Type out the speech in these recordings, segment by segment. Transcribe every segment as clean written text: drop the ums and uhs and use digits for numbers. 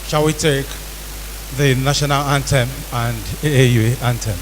Shall we take the national anthem and AAUA anthem?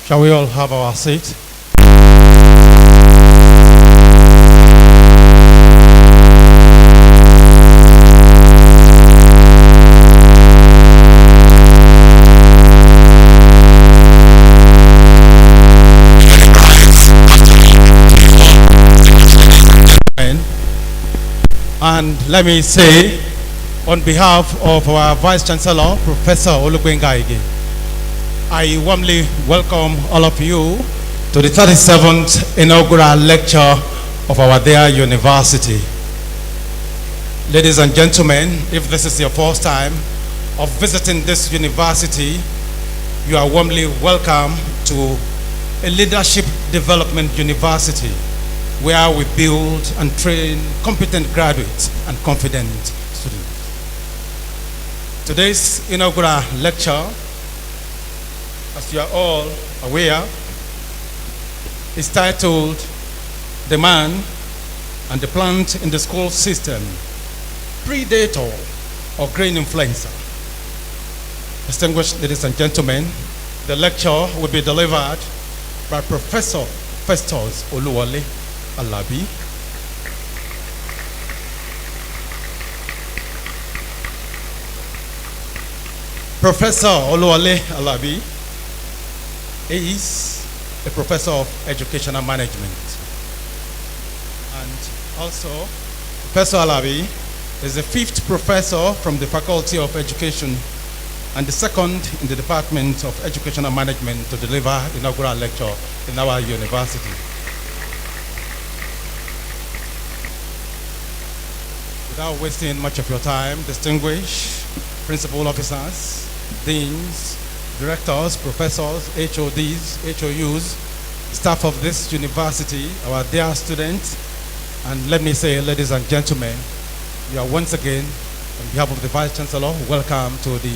Shall we all have our seat? And let me say, on behalf of our Vice Chancellor, Professor Oluwole, I warmly welcome all of you to the 37th inaugural lecture of our dear university. Ladies and gentlemen, if this is your first time of visiting this university, you are warmly welcome to a leadership development university where we build and train competent graduates and confident students. Today's inaugural lecture, as you are all aware, is titled "The Man and the Plant in the School System, Predator or Grain Influencer." Distinguished ladies and gentlemen, the lecture will be delivered by Professor Festus Oluwole, Alabi. Professor Oluwole Alabi is a professor of educational management. And also, Professor Alabi is the 5th professor from the Faculty of Education and the 2nd in the Department of Educational Management to deliver inaugural lecture in our university. Without wasting much of your time, distinguished principal officers, deans, directors, professors, HODs, HOUs, staff of this university, our dear students, and let me say, ladies and gentlemen, you are once again, on behalf of the Vice Chancellor, welcome to the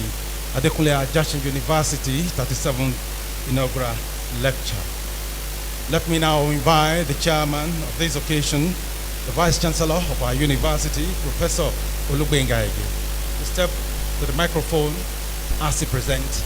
Adekunle Ajasin University 37th Inaugural Lecture. Let me now invite the chairman of this occasion, the Vice Chancellor of our university, Professor Oluwole to step to the microphone as he presents.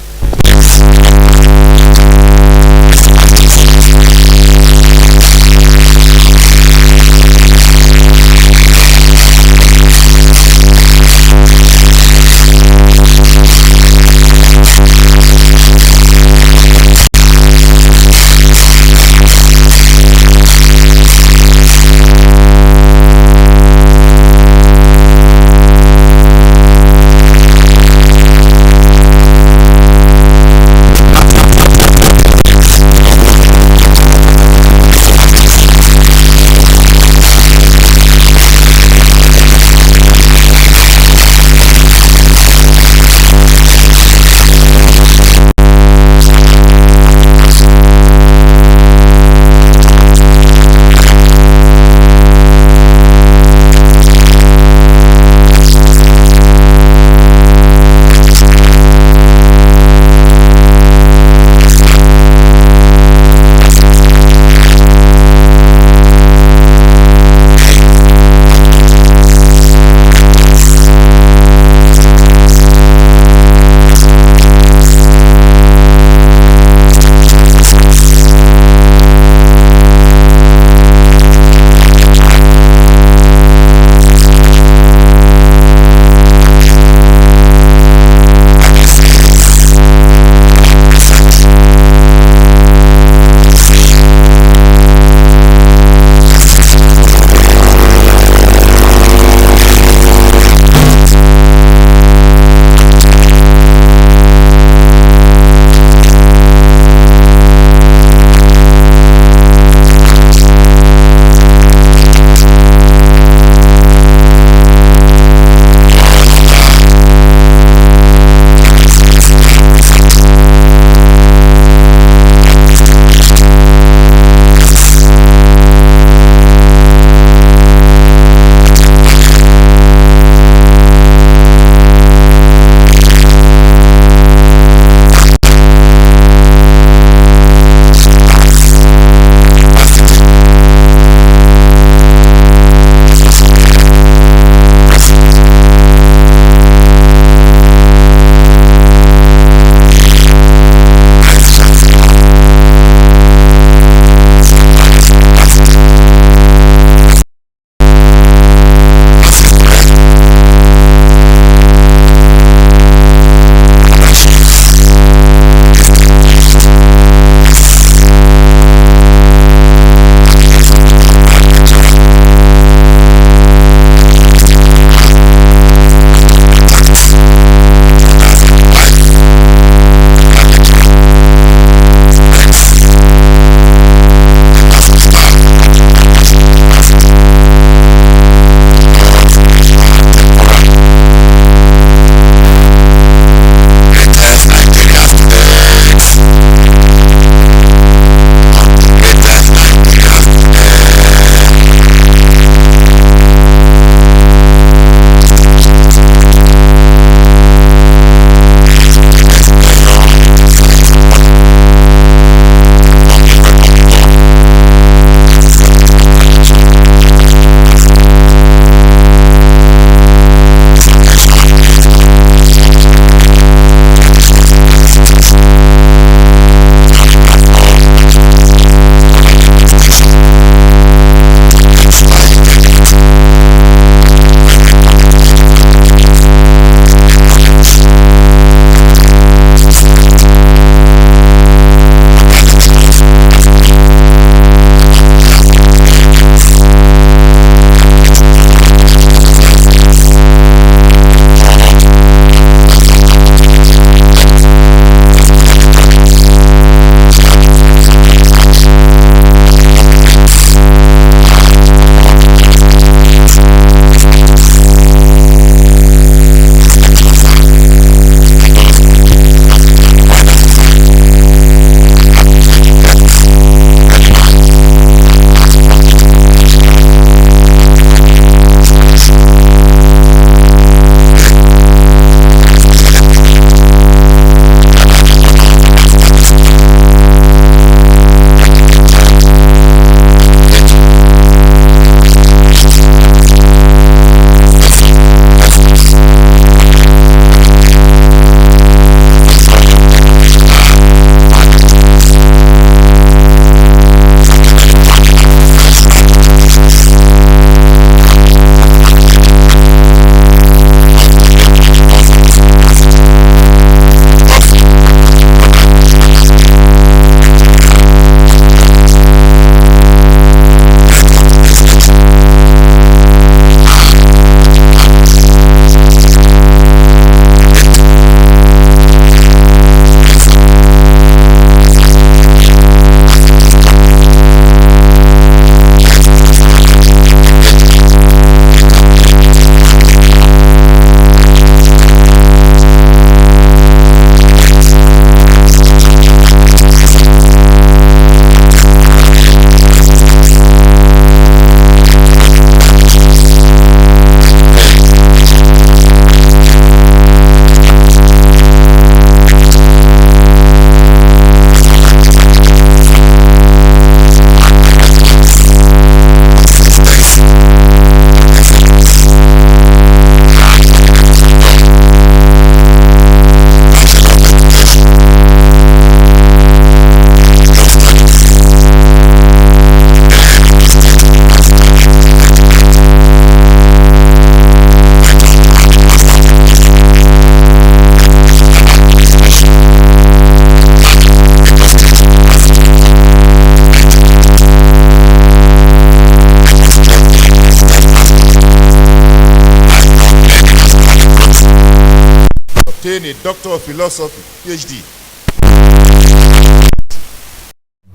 obtain a Doctor of Philosophy, PhD.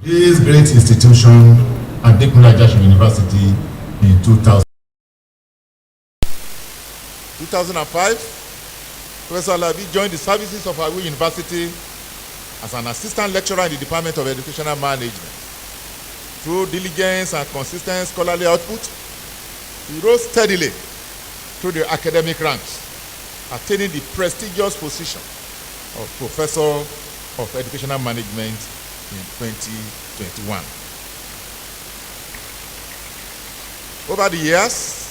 This great institution at Adekunle University in 2005, Professor Alabi joined the services of AAUA University as an assistant lecturer in the Department of Educational Management. Through diligence and consistent scholarly output, he rose steadily through the academic ranks, attaining the prestigious position of Professor of Educational Management in 2021. Over the years,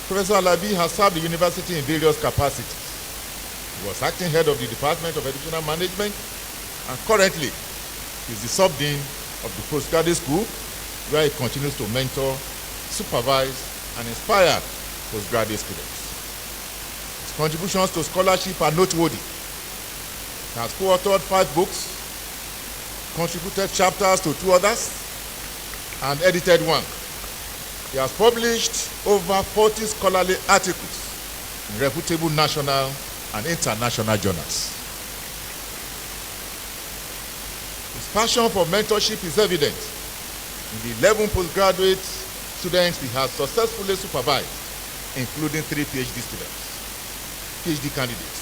Professor Alabi has served the university in various capacities. He was acting head of the Department of Educational Management and currently is the sub-dean of the postgraduate school, where he continues to mentor, supervise, and inspire postgraduate students. His contributions to scholarship are noteworthy. He has co-authored 5 books, contributed chapters to 2 others, and edited 1. He has published over 40 scholarly articles in reputable national and international journals. His passion for mentorship is evident in the 11 postgraduate students he has successfully supervised, including 3 PhD students, PhD candidates.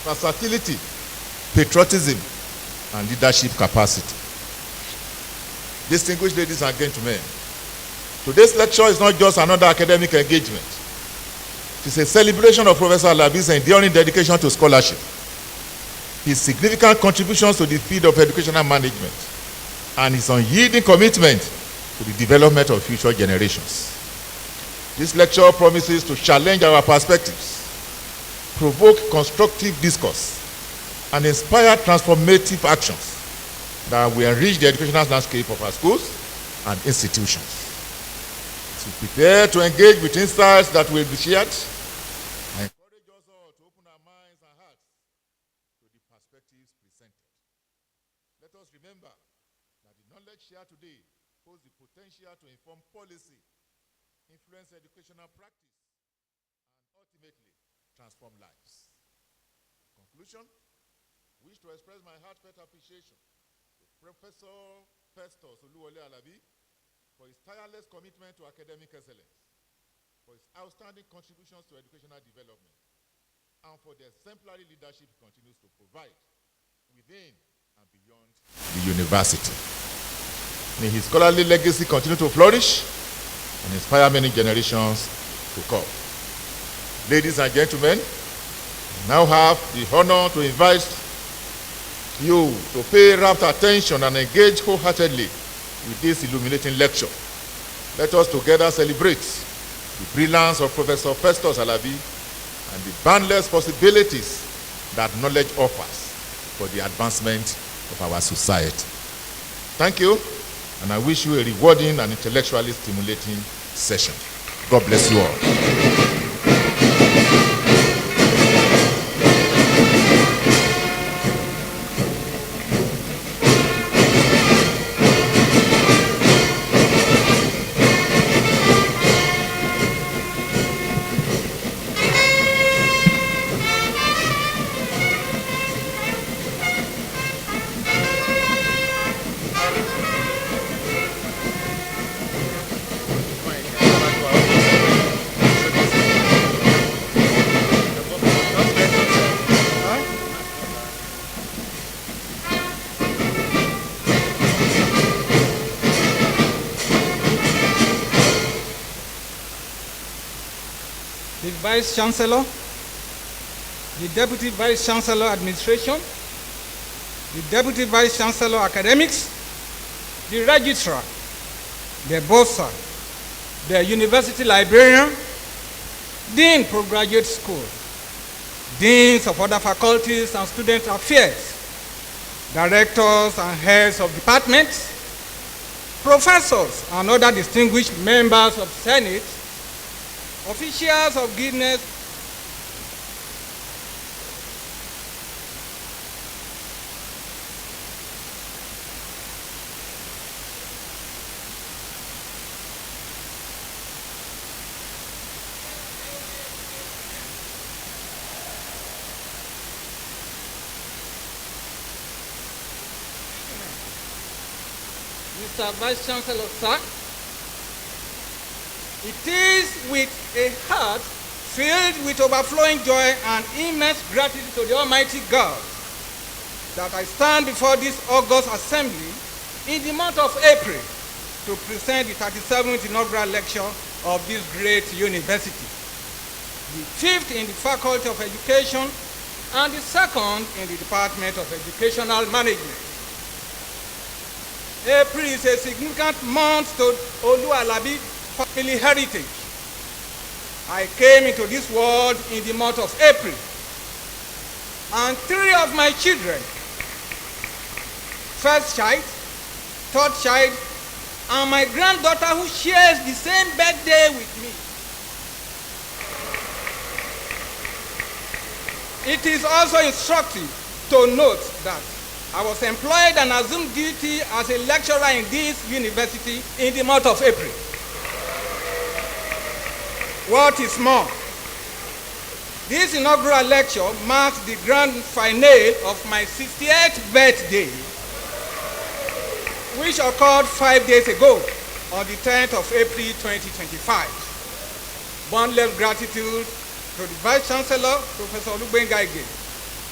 Versatility, patriotism, and leadership capacity. Distinguished ladies and gentlemen, today's lecture is not just another academic engagement. It is a celebration of Professor Alabi's enduring dedication to scholarship, his significant contributions to the field of educational management, and his unyielding commitment to the development of future generations. This lecture promises to challenge our perspectives, provoke constructive discourse, and inspire transformative actions that will enrich the educational landscape of our schools and institutions. To prepare to engage with insights that will be shared, I encourage us all to open our minds and hearts to the perspectives presented. Let us remember that the knowledge shared today holds the potential to inform policy, influence educational practice, and ultimately transform lives. In conclusion, I wish to express my heartfelt appreciation to Professor Festus Oluwole Alabi for his tireless commitment to academic excellence, for his outstanding contributions to educational development, and for the exemplary leadership he continues to provide within and beyond the university. May his scholarly legacy continue to flourish and inspire many generations to come. Ladies and gentlemen, I now have the honor to invite you to pay rapt attention and engage wholeheartedly with this illuminating lecture. Let us together celebrate the brilliance of Professor Festus Alabi and the boundless possibilities that knowledge offers for the advancement of our society. Thank you, and I wish you a rewarding and intellectually stimulating session. God bless you all. Vice Chancellor, the Deputy Vice Chancellor Administration, the Deputy Vice Chancellor Academics, the Registrar, the Bursar, the University Librarian, Dean Postgraduate School, Deans of other faculties and student affairs, Directors and heads of departments, professors and other distinguished members of Senate, officials of Guinness, Mr. Vice Chancellor, sir, it is with a heart filled with overflowing joy and immense gratitude to the Almighty God that I stand before this august assembly in the month of April to present the 37th inaugural lecture of this great university, the 5th in the Faculty of Education and the 2nd in the Department of Educational Management. April is a significant month to Alabi family heritage. I came into this world in the month of April, and 3 of my children, first child, third child, and my granddaughter who shares the same birthday with me. It is also instructive to note that I was employed and assumed duty as a lecturer in this university in the month of April. What is more, this inaugural lecture marks the grand finale of my 68th birthday, which occurred 5 days ago on the 10th of April 2025. Boundless gratitude to the Vice Chancellor, Professor Oluwole,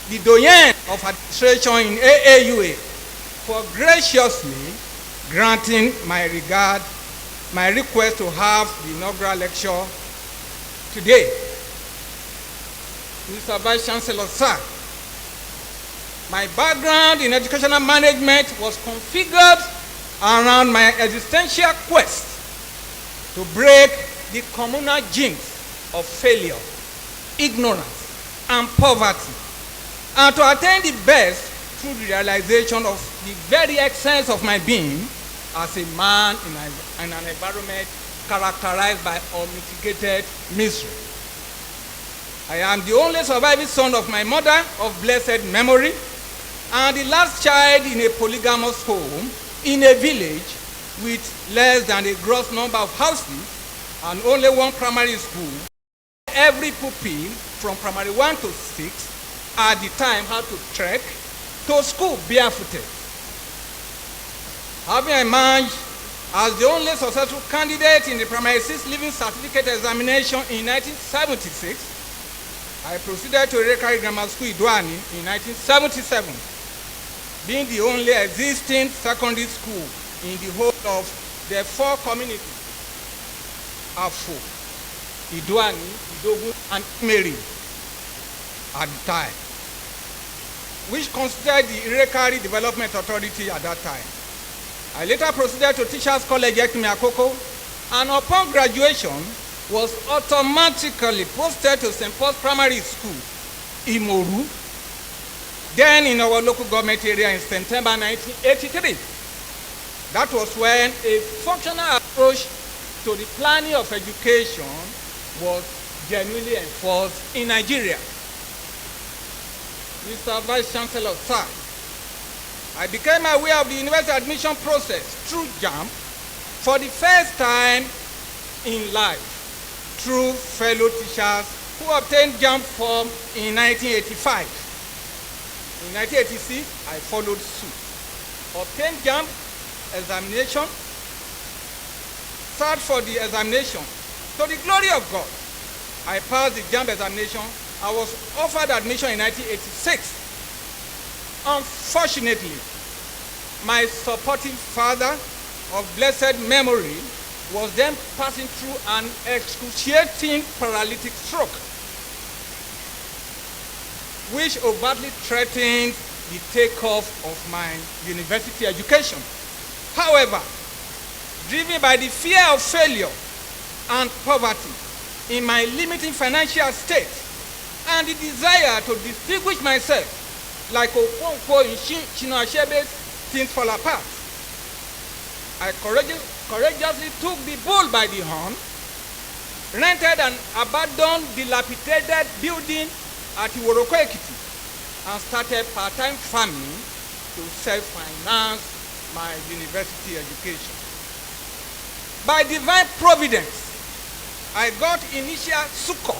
the doyen of administration in AAUA, for graciously granting my request to have the inaugural lecture today. Mr. Vice Chancellor, sir, my background in educational management was configured around my existential quest to break the communal jinx of failure, ignorance, and poverty, and to attain the best through the realization of the very essence of my being as a man in an environment characterized by unmitigated misery. I am the only surviving son of my mother of blessed memory and the last child in a polygamous home in a village with less than a gross number of houses and only one primary school. Every pupil from primary 1 to 6 at the time had to trek to school barefooted. Having emerged as the only successful candidate in the primary 6 living certificate examination in 1976, I proceeded to Rekari Grammar School Iduani in 1977, being the only existing secondary school in the whole of the 4 communities, Afo, Iduani, Idogu, and Mary at the time, which considered the Rekari Development Authority at that time. I later proceeded to Teachers College Ekimi Akoko, and upon graduation was automatically posted to St. Paul's Primary School, Imoru, then in our local government area in September 1983. That was when a functional approach to the planning of education was genuinely enforced in Nigeria. Mr. Vice Chancellor, sir, I became aware of the university admission process through JAMB for the first time in life through fellow teachers who obtained JAMB form in 1985. In 1986, I followed suit, obtained JAMB examination, sat for the examination. To the glory of God, I passed the JAMB examination. I was offered admission in 1986. Unfortunately, my supportive father of blessed memory was then passing through an excruciating paralytic stroke, which overtly threatened the takeoff of my university education. However, driven by the fear of failure and poverty in my limiting financial state and the desire to distinguish myself like Okonkwo in Chinua Achebe's Things Fall Apart, I courageously took the bull by the horn, rented an abandoned, dilapidated building at Iworoko Ekiti, and started part-time farming to self-finance my university education. By divine providence, I got initial succor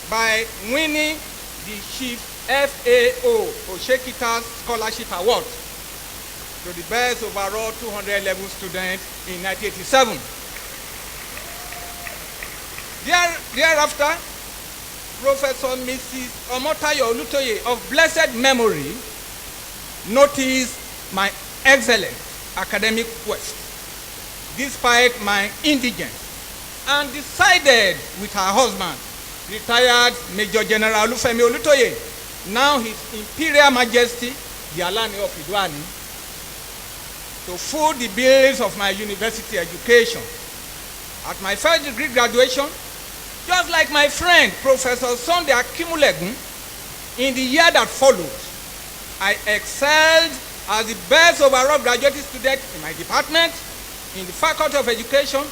by winning the Chief FAO Oshekita's Scholarship Award to the best overall 200 level student in 1987. Thereafter, Professor Mrs. Omotayo Olutoye of blessed memory noticed my excellent academic quest despite my indigence and decided with her husband, retired Major General Olufemi Olutoye, now His Imperial Majesty the Alani of Idwani, to foot the bills of my university education. At my first degree graduation, just like my friend Professor Sunday Akimulegun, in the year that followed, I excelled as the best overall graduate student in my department, in the Faculty of Education,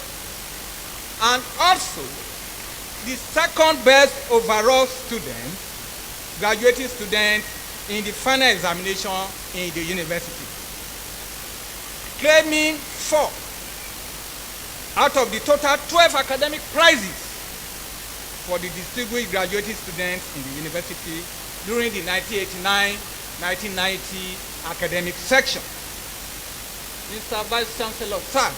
and also the second best overall student, graduating student in the final examination in the university, claiming 4 out of the total 12 academic prizes for the distinguished graduating students in the university during the 1989-1990 academic section. Mr. Vice Chancellor, sir,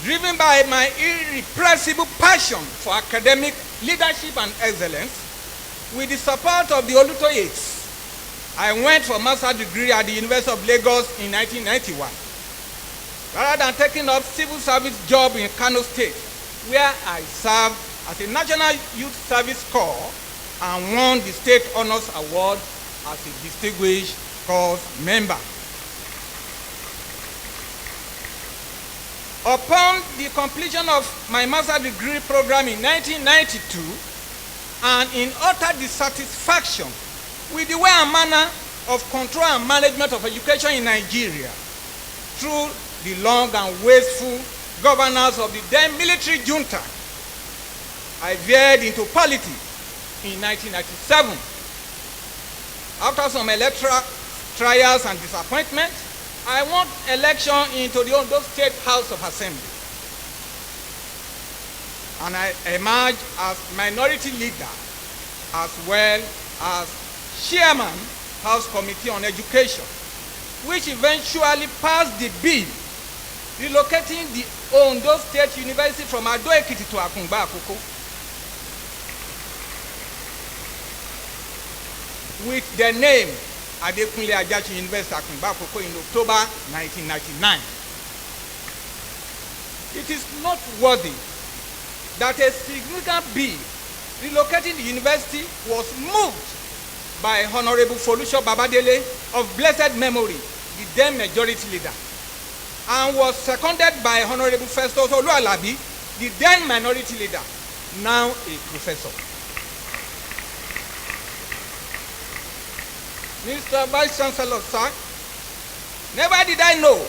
driven by my irrepressible passion for academic leadership and excellence, with the support of the Olutoyes, I went for master's degree at the University of Lagos in 1991. Rather than taking up civil service job in Kano State, where I served as a National Youth Service Corps and won the State Honors Award as a distinguished corps member. Upon the completion of my master's degree program in 1992, and in utter dissatisfaction with the way and manner of control and management of education in Nigeria through the long and wasteful governance of the then military junta, I veered into politics in 1997. After some electoral trials and disappointment, I won election into the Ondo State House of Assembly. And I emerged as minority leader as well as chairman House Committee on Education, which eventually passed the bill relocating the Ondo State University from Ado Ekiti to Akungba Akoko, with the name Adekunle Ajachi University Akungba Akoko in October 1999. It is noteworthy that a significant bill relocating the university was moved by Honorable Folusho Babadele of blessed memory, the then majority leader, and was seconded by Honorable Festus Alabi, the then minority leader, now a professor. Mr. Vice Chancellor, sir, never did I know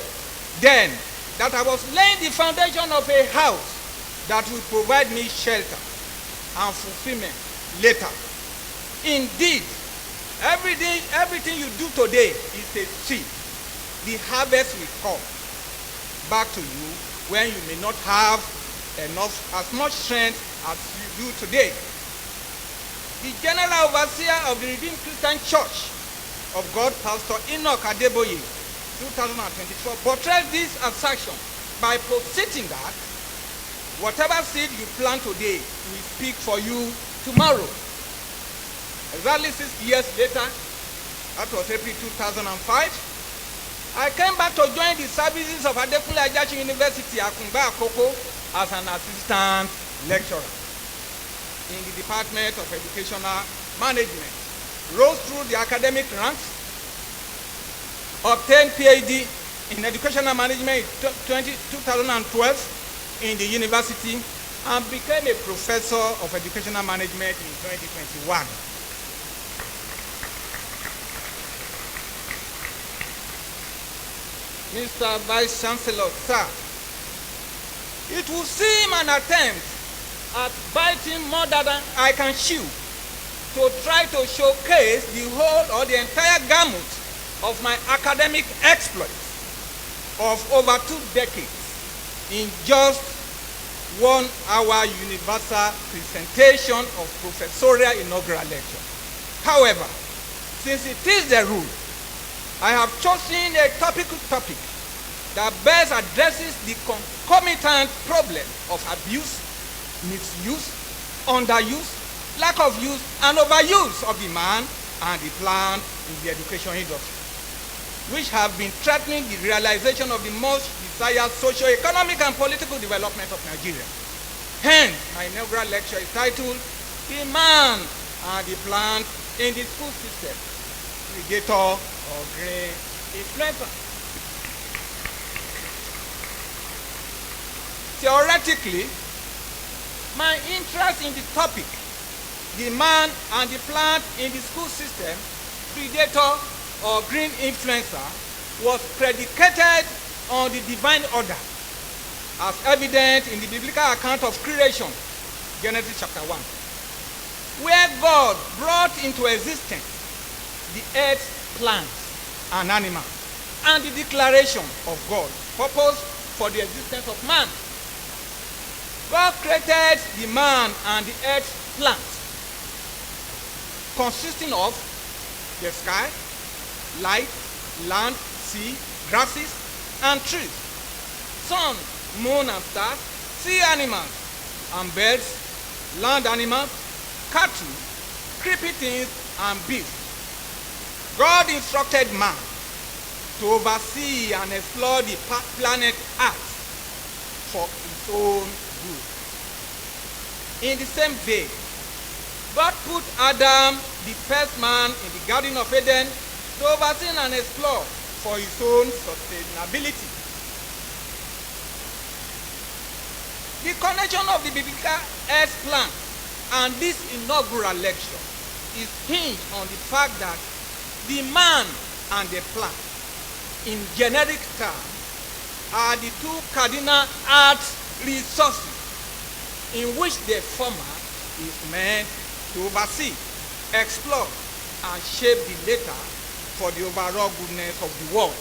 then that I was laying the foundation of a house that will provide me shelter and fulfillment later. Indeed, everything you do today is a seed. The harvest will come back to you when you may not have as much strength as you do today. The General Overseer of the Redeemed Christian Church of God, Pastor Enoch Adeboye, 2024, portrays this assertion by positing that whatever seed you plant today will speak for you tomorrow. Exactly 6 years later, that was April 2005, I came back to join the services of Adekunle Ajasin University, Akungba Akoko, as an assistant lecturer in the Department of Educational Management. Rose through the academic ranks, obtained PhD in Educational Management in 2012 in the university, and became a professor of Educational Management in 2021. Mr. Vice Chancellor, sir, it will seem an attempt at biting more than I can chew to try to showcase the whole or the entire gamut of my academic exploits of over 2 decades in just 1 hour universal presentation of professorial inaugural lecture. However, since it is the rule, I have chosen a topic that best addresses the concomitant problem of abuse, misuse, underuse, lack of use, and overuse of the man and the plant in the education industry, which have been threatening the realization of the most desired socio-economic and political development of Nigeria. Hence, my inaugural lecture is titled, The Man and the Plant in the School System, Predator or Green Influencer. Theoretically, my interest in the topic, the man and the plant in the school system, predator or green influencer, was predicated on the divine order, as evident in the biblical account of creation, Genesis chapter 1, where God brought into existence the earth, plants, and animals, and the declaration of God's purpose for the existence of man. God created the man and the earth plants, consisting of the sky, light, land, sea, grasses, and trees, sun, moon, and stars, sea animals, and birds, land animals, cattle, creeping things, and beasts. God instructed man to oversee and explore the planet Earth for his own good. In the same vein, God put Adam, the first man, in the Garden of Eden to oversee and explore for his own sustainability. The connection of the biblical earth plan and this inaugural lecture is hinged on the fact that the man and the plant, in generic terms, are the 2 cardinal earth resources in which the former is meant to oversee, explore, and shape the latter for the overall goodness of the world.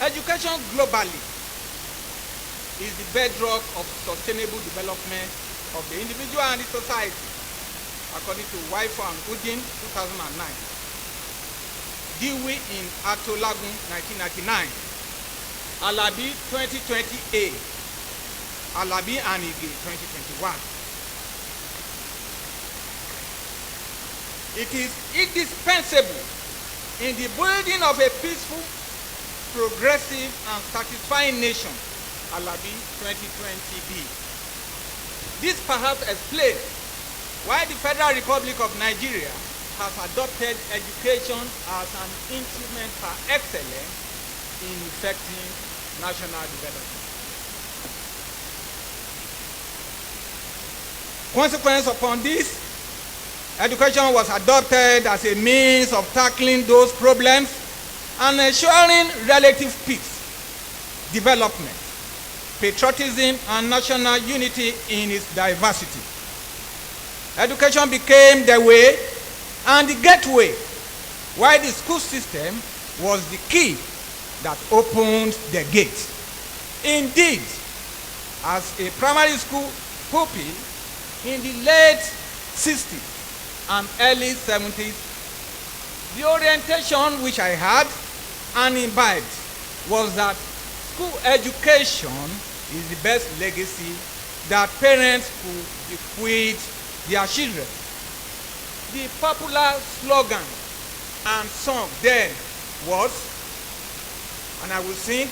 Education globally is the bedrock of sustainable development of the individual and the society, according to Waifo and Udin, 2009. Dewey in Atolagun, 1999. Alabi, 2020A. Alabi and Ige, 2021. It is indispensable in the building of a peaceful, progressive, and satisfying nation. Alabi, 2020B. This perhaps explains why the Federal Republic of Nigeria has adopted education as an instrument par excellence in effecting national development. Consequence upon this, education was adopted as a means of tackling those problems and ensuring relative peace, development, patriotism, and national unity in its diversity. Education became the way and the gateway, while the school system was the key that opened the gate. Indeed, as a primary school pupil in the late 60s and early 70s, the orientation which I had and imbibed was that school education is the best legacy that parents could bequeath their children. The popular slogan and song then words, and I will sing.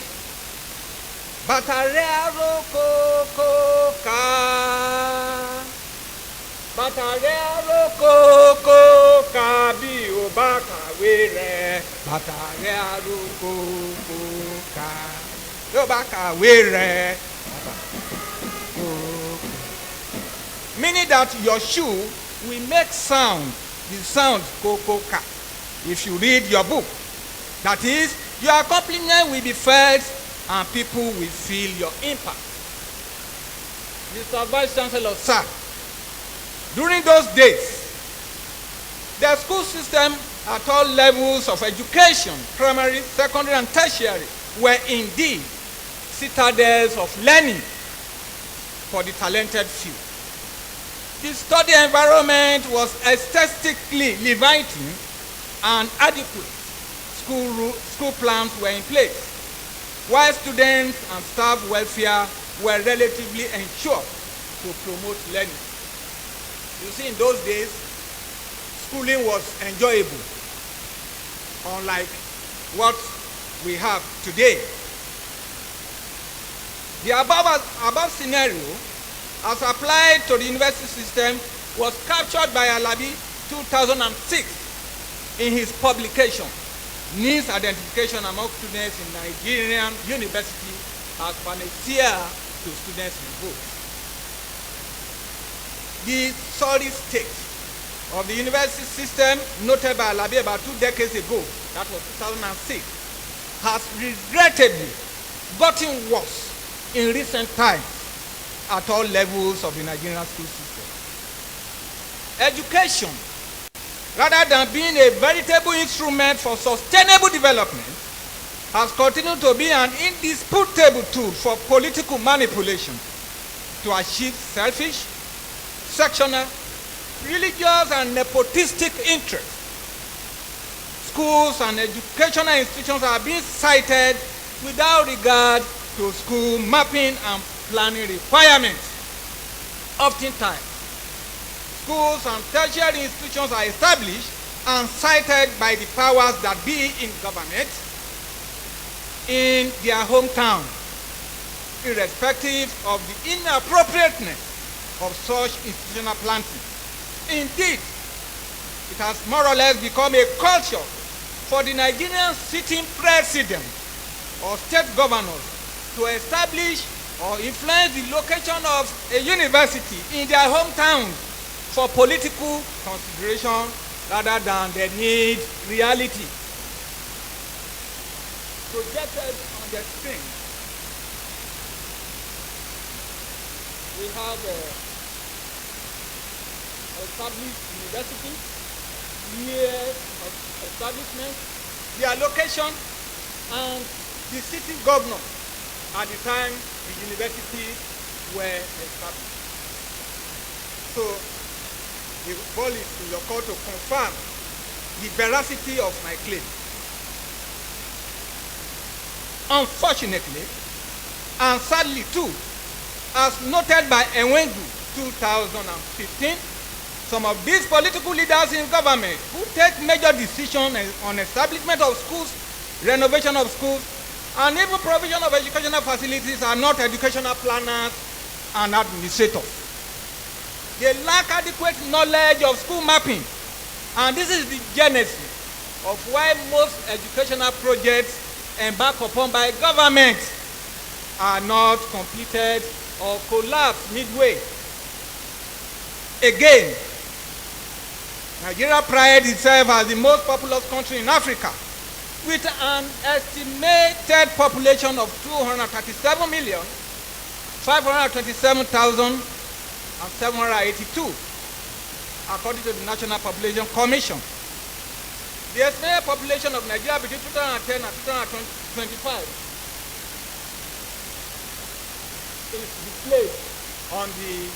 Batare roko ka, batare roko ka bi o baka were, batare roko ka, o baka were. Meaning that your shoe will make sound, the sound ko-ko-ka, if you read your book. That is, your accomplishment will be felt and people will feel your impact. Mr. Vice Chancellor, sir, during those days, the school system at all levels of education, primary, secondary, and tertiary, were indeed citadels of learning for the talented few. The study environment was aesthetically inviting and adequate. School plans were in place, while students and staff welfare were relatively ensured to promote learning. You see, in those days, schooling was enjoyable, unlike what we have today. The above scenario, as applied to the university system, was captured by Alabi 2006 in his publication, Needs Identification Among Students in Nigerian University as Panacea to Students in Both. The sorry state of the university system noted by Alabi about 2 decades ago, that was 2006, has regrettably gotten worse in recent times at all levels of the Nigerian school system. Education, rather than being a veritable instrument for sustainable development, has continued to be an indisputable tool for political manipulation to achieve selfish, sectional, religious, and nepotistic interests. Schools and educational institutions are being cited without regard to school mapping and planning requirements. Oftentimes, schools and tertiary institutions are established and cited by the powers that be in government in their hometown, irrespective of the inappropriateness of such institutional planting. Indeed, it has more or less become a culture for the Nigerian sitting president or state governors to establish or influence the location of a university in their hometowns for political consideration rather than the need reality. Projected on the screen, we have established universities, years of establishment, their location, and the city governor at the time the universities were established. So the ball is in your court to confirm the veracity of my claim. Unfortunately, and sadly too, as noted by Enwendu 2015, some of these political leaders in government who take major decisions on establishment of schools, renovation of schools, and even provision of educational facilities are not educational planners and administrators. They lack adequate knowledge of school mapping, and this is the genesis of why most educational projects embarked upon by government are not completed or collapse midway. Again, Nigeria prides itself as the most populous country in Africa, with an estimated population of 237,527,782, according to the National Population Commission. The estimated population of Nigeria between 2010 and 2025 is displayed on the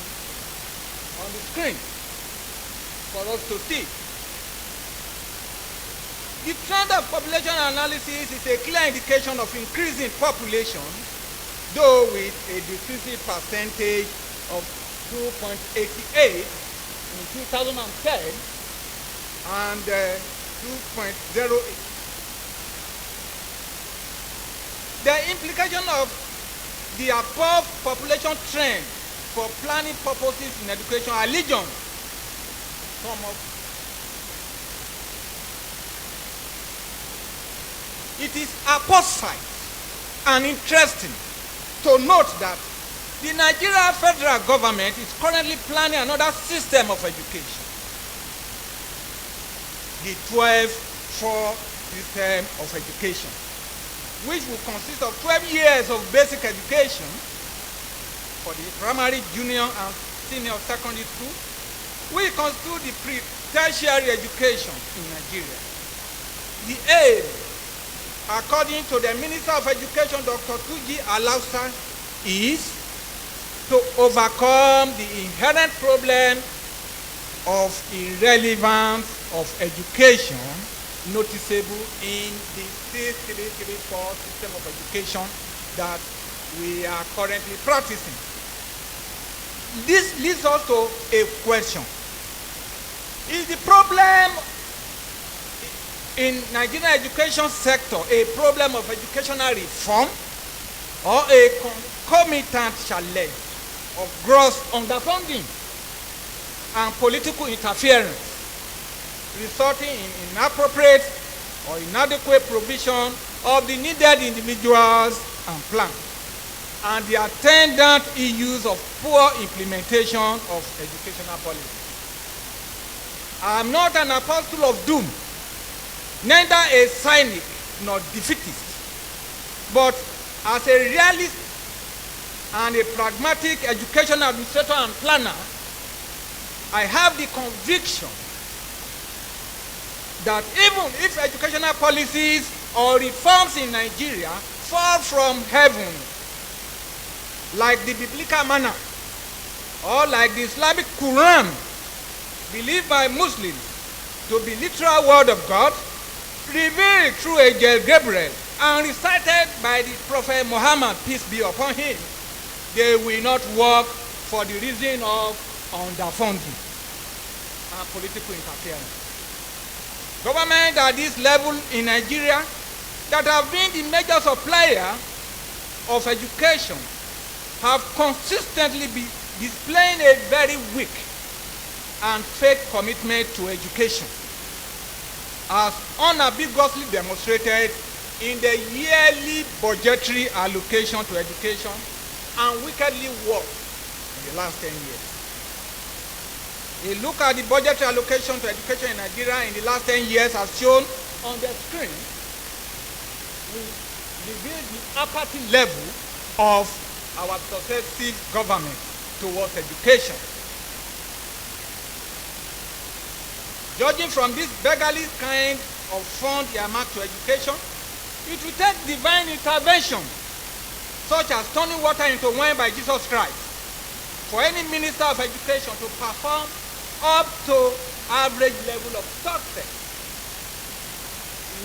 screen for us to see. The trend of population analysis is a clear indication of increasing population, though with a decreasing percentage of 2.88 in 2010 and 2.08 The implication of the above population trend for planning purposes in education are legion. It is apposite and interesting to note that the Nigeria federal government is currently planning another system of education, the 12-4 system of education, which will consist of 12 years of basic education for the primary, junior, and senior secondary school, which constitute the pre-tertiary education in Nigeria. The aim, according to the Minister of Education, Dr. Tuji Alausa, is to overcome the inherent problem of irrelevance of education noticeable in the 3-3-3-4 system of education that we are currently practicing. This leads us to a question. Is the problem in Nigerian education sector a problem of educational reform or a concomitant challenge of gross underfunding and political interference resulting in inappropriate or inadequate provision of the needed individuals and plans, and the attendant issues of poor implementation of educational policy? I am not an apostle of doom, neither a cynic nor defeatist, but as a realist and a pragmatic educational administrator and planner, I have the conviction that even if educational policies or reforms in Nigeria fall from heaven, like the biblical manna or like the Islamic Quran, believed by Muslims to be literal word of God, revealed through Angel Gabriel and recited by the Prophet Muhammad, peace be upon him, they will not work for the reason of underfunding and political interference. Government at this level in Nigeria that have been the major supplier of education have consistently been displaying a very weak and fake commitment to education, as unambiguously demonstrated in the yearly budgetary allocation to education and wickedly worse in the last 10 years. A look at the budgetary allocation to education in Nigeria in the last 10 years as shown on the screen will reveal the apathy level of our successive government towards education. Judging from this beggarly kind of fund earmarked to education, it will take divine intervention, such as turning water into wine by Jesus Christ, for any minister of education to perform up to average level of success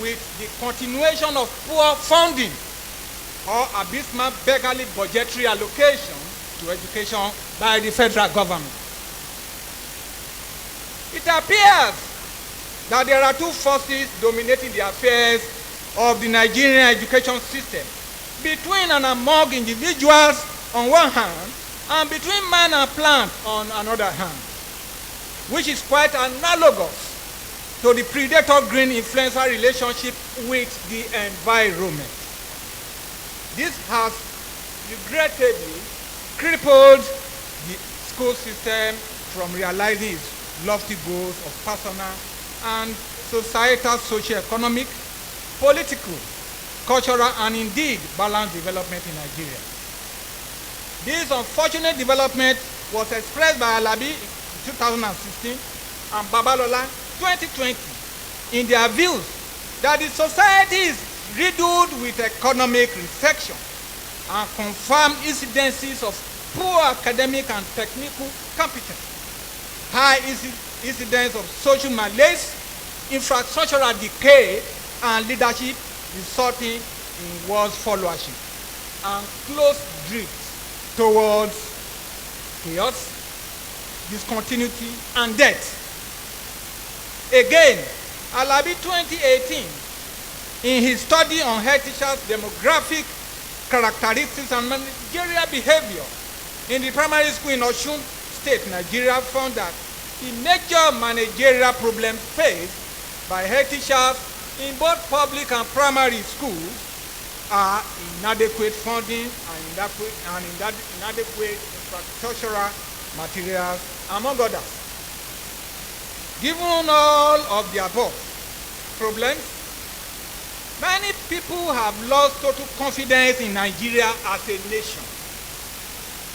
with the continuation of poor funding or abysmal beggarly budgetary allocation to education by the federal government. It appears that there are two forces dominating the affairs of the Nigerian education system, between and among individuals on one hand and between man and plant on another hand, which is quite analogous to the predator-green influencer relationship with the environment. This has regrettably crippled the school system from realizing its lofty goals of personal and societal, socio-economic, political, cultural, and indeed balanced development in Nigeria. This unfortunate development was expressed by Alabi 2016 and Babalola 2020 in their views that the society is riddled with economic recession and confirmed incidences of poor academic and technical competence, high incidence of social malaise, infrastructural decay, and leadership resulting in worse followership and close drift towards chaos, discontinuity, and death. Again, Alabi 2018, in his study on health teachers' demographic characteristics and managerial behavior in the primary school in Osun State, Nigeria, found that the major managerial problems faced by head teachers in both public and primary schools are inadequate funding and inadequate infrastructural materials, among others. Given all of the above problems, many people have lost total confidence in Nigeria as a nation.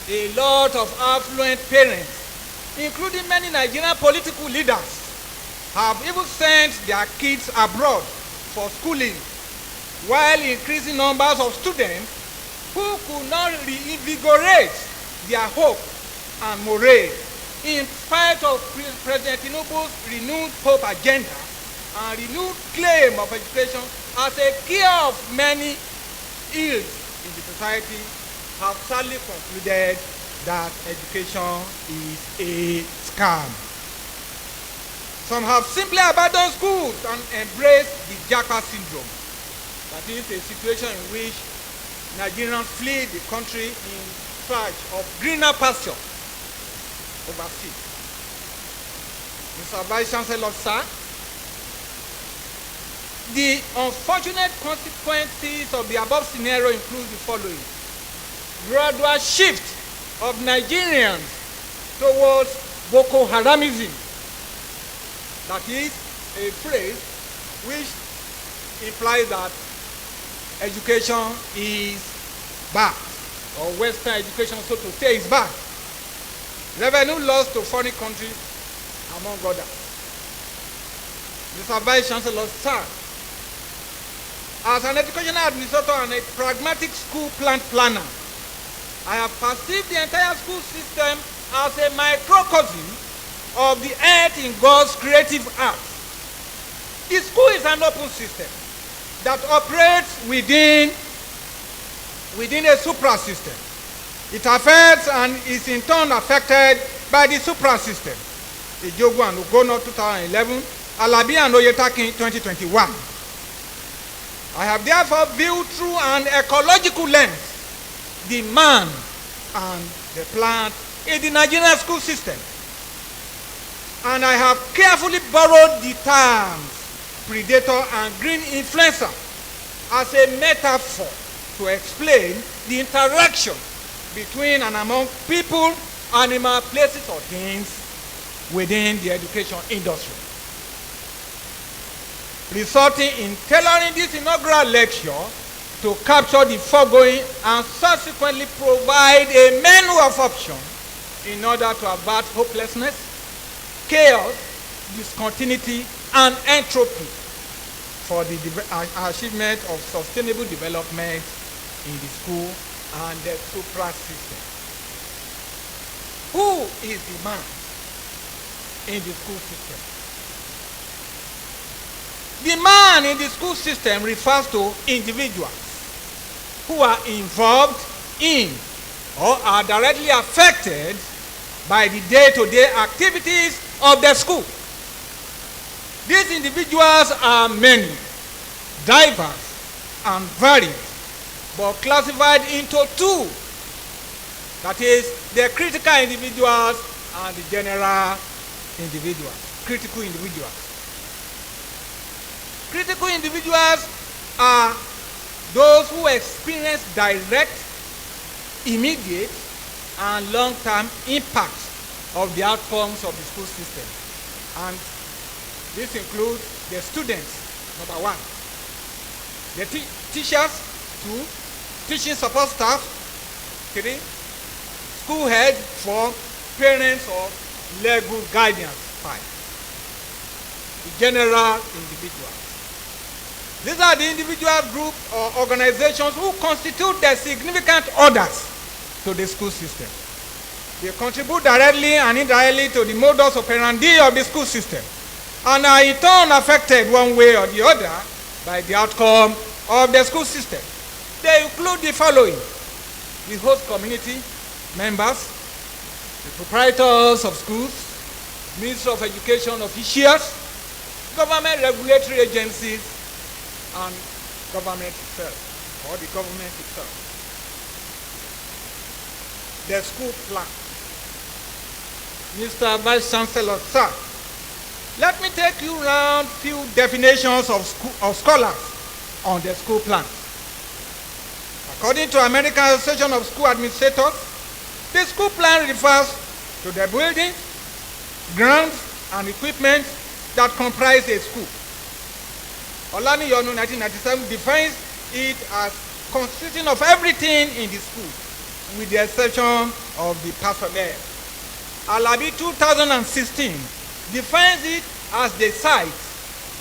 A lot of affluent parents, including many Nigerian political leaders, have even sent their kids abroad for schooling, while increasing numbers of students who could not reinvigorate their hope and morale in spite of President Tinubu's renewed hope agenda and renewed claim of education as a cure of many ills in the society, have sadly concluded that education is a scam. Some have simply abandoned schools and embraced the Japa syndrome. That is a situation in which Nigerians flee the country in search of greener pasture overseas. Mr. Vice Chancellor, sir, the unfortunate consequences of the above scenario include the following: gradual shift of Nigerians towards Boko Haramism. That is a phrase which implies that education is bad, or Western education, so to say, is bad. Revenue lost to foreign countries, among others. Mr. Vice Chancellor, sir, as an educational administrator and a pragmatic school plant planner, I have perceived the entire school system as a microcosm of the earth in God's creative art. The school is an open system that operates within a suprasystem. It affects and is in turn affected by the suprasystem. Ejogu and Ogono 2011, Alabi and Oyetakin 2021. I have therefore viewed through an ecological lens the man and the plant in the Nigerian school system. And I have carefully borrowed the terms predator and green influencer as a metaphor to explain the interaction between and among people, animal, places, or things within the education industry. Resulting in tailoring this inaugural lecture to capture the foregoing and subsequently provide a menu of options in order to avert hopelessness, chaos, discontinuity, and entropy for the achievement of sustainable development in the school and the supra-system. Who is the man in the school system? The man in the school system refers to individuals who are involved in or are directly affected by the day-to-day activities of the school. These individuals are many, diverse, and varied, but classified into two. That is, the critical individuals and the general individuals, critical individuals. Critical individuals are those who experience direct, immediate, and long-term impact of the outcomes of the school system. And this includes the students, number one, the teachers, two, teaching support staff, three, school head, four, parents or legal guardians, five, the general individuals. These are the individual groups or organizations who constitute the significant others to the school system. They contribute directly and indirectly to the modus operandi of the school system and are in turn affected one way or the other by the outcome of the school system. They include the following: the host community members, the proprietors of schools, Ministry of Education officials, government regulatory agencies, and government itself, or the government itself. the school plan. Mr. Vice Chancellor, sir, let me take you around few definitions of scholars on the school plan. According to American Association of School Administrators, the school plan refers to the buildings, grounds, and equipment that comprise a school. Olabi 1997 defines it as consisting of everything in the school, with the exception of the personnel. Alabi 2016 defines it as the site,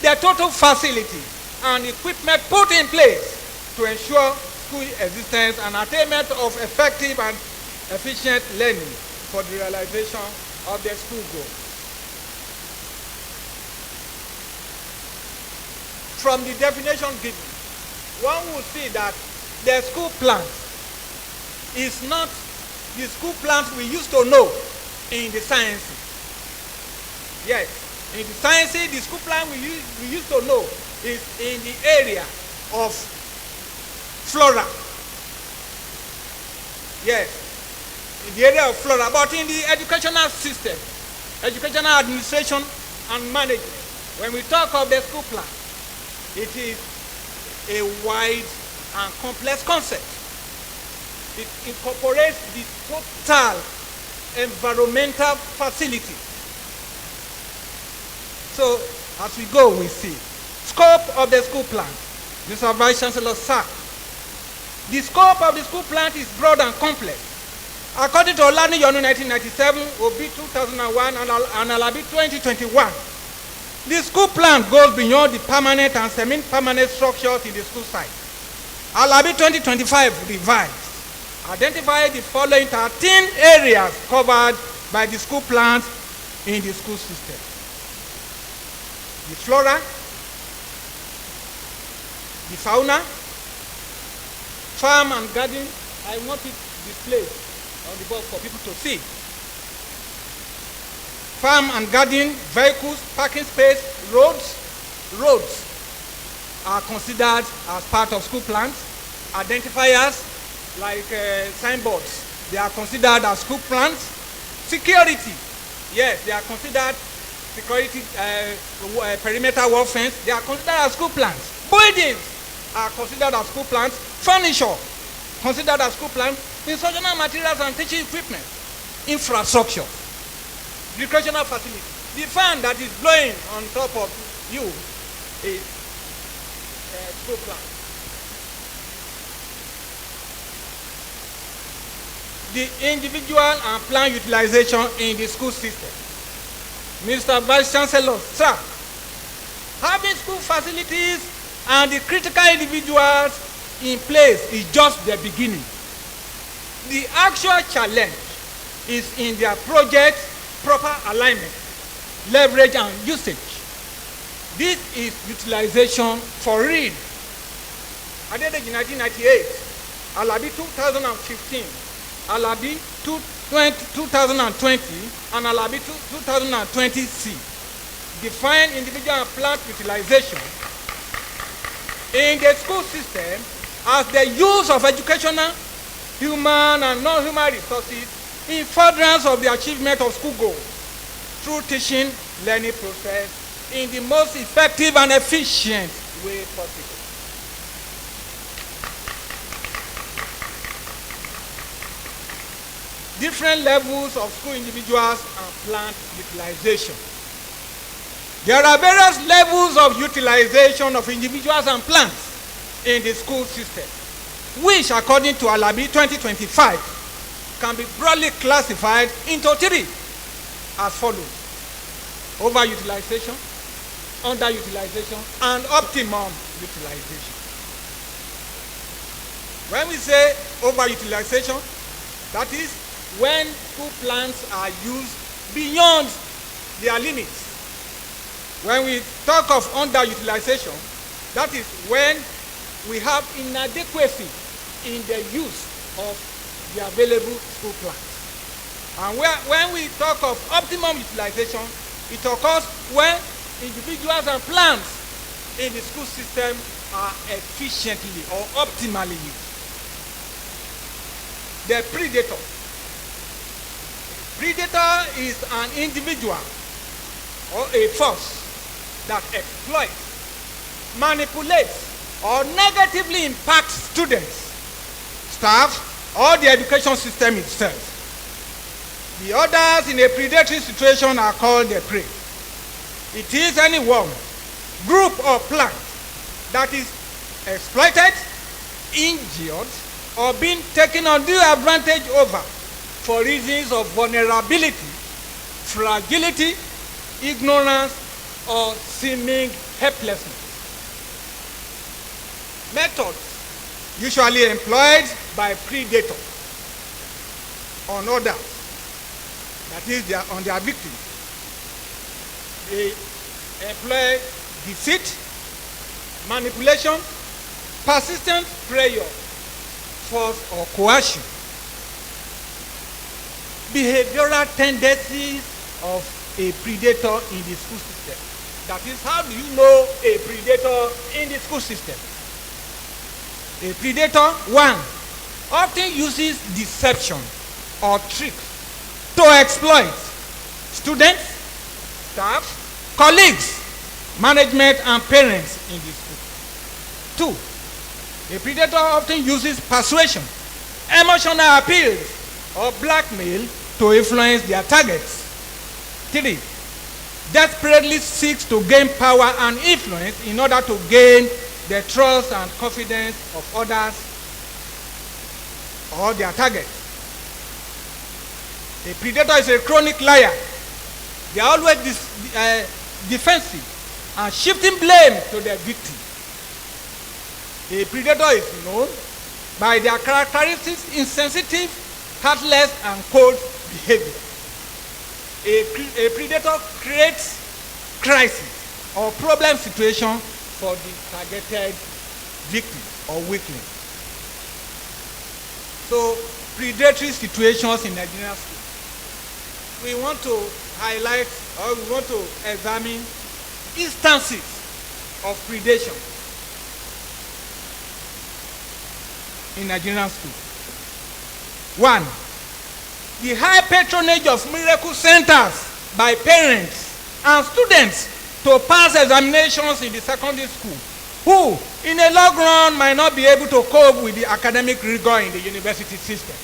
the total facility, and equipment put in place to ensure school existence and attainment of effective and efficient learning for the realization of the school goal. From the definition given, one will see that the school plan is not the school plans we used to know in the sciences. Yes, in the sciences, the school plan we used to know is in the area of flora. Yes, in the area of flora, but in the educational system, educational administration and management, when we talk of the school plan, it is a wide and complex concept. It incorporates the total environmental facilities. So, as we go, we see scope of the school plan. Mr. Vice Chancellor, sir, the scope of the school plan is broad and complex. According to Olabi 1997, OB 2001, and Alabi 2021, the school plan goes beyond the permanent and semi-permanent structures in the school site. Alabi 2025 revised identify the following 13 areas covered by the school plans in the school system: the flora, the fauna, farm and garden. I want it displayed on the board for people to see. Farm and garden, vehicles, parking space, roads. Roads are considered as part of school plans. Identifiers like signboards, they are considered as school plans. Security, yes, they are considered security, perimeter wall fence, they are considered as school plans. Buildings are considered as school plans. Furniture, considered as school plans. Instructional materials and teaching equipment. Infrastructure. Recreational facility. The fan that is blowing on top of you is school plan. The individual and plan utilization in the school system. Mr. Vice Chancellor, sir, having school facilities and the critical individuals in place is just the beginning. The actual challenge is in their project proper alignment, leverage and usage. This is utilization for real. Adedeji 1998, Alabi 2015, Alabi 2020, and Alabi 2020C define individual and plant utilization in the school system as the use of educational, human and non-human resources in furtherance of the achievement of school goals through teaching learning process in the most effective and efficient way possible. Different levels of school individuals and plant utilization. There are various levels of utilization of individuals and plants in the school system, which according to Alabi 2025 can be broadly classified into three as follows: overutilization, underutilization, and optimum utilization. When we say overutilization, that is when school plans are used beyond their limits. When we talk of underutilization, that is when we have inadequacy in the use of the available school plans. And when we talk of optimum utilization, it occurs when individuals and plans in the school system are efficiently or optimally used. The predator predator is an individual or a force that exploits, manipulates, or negatively impacts students, staff, or the education system itself. The others in a predatory situation are called the prey. It is anyone, group, or plant that is exploited, injured, or being taken undue advantage over for reasons of vulnerability, fragility, ignorance, or seeming helplessness. Methods usually employed by predators on others, that is, on their victims. They employ deceit, manipulation, persistent prayer, force, or coercion. Behavioral tendencies of a predator in the school system. That is, how do you know a predator in the school system? A predator, one, often uses deception or tricks to exploit students, staff, colleagues, management, and parents in the school. Two, a predator often uses persuasion, emotional appeals, or blackmail to influence their targets. Three, desperately seeks to gain power and influence in order to gain the trust and confidence of others or their targets. A predator is a chronic liar. They are always defensive and shifting blame to their victim. A predator is known by their characteristics: insensitive, heartless, and cold behavior. A predator creates crisis or problem situation for the targeted victim or weakling. So, predatory situations in Nigerian schools. We want to highlight, or we want to examine instances of predation in Nigerian schools. One, the high patronage of miracle centers by parents and students to pass examinations in the secondary school, who in the long run might not be able to cope with the academic rigor in the university system.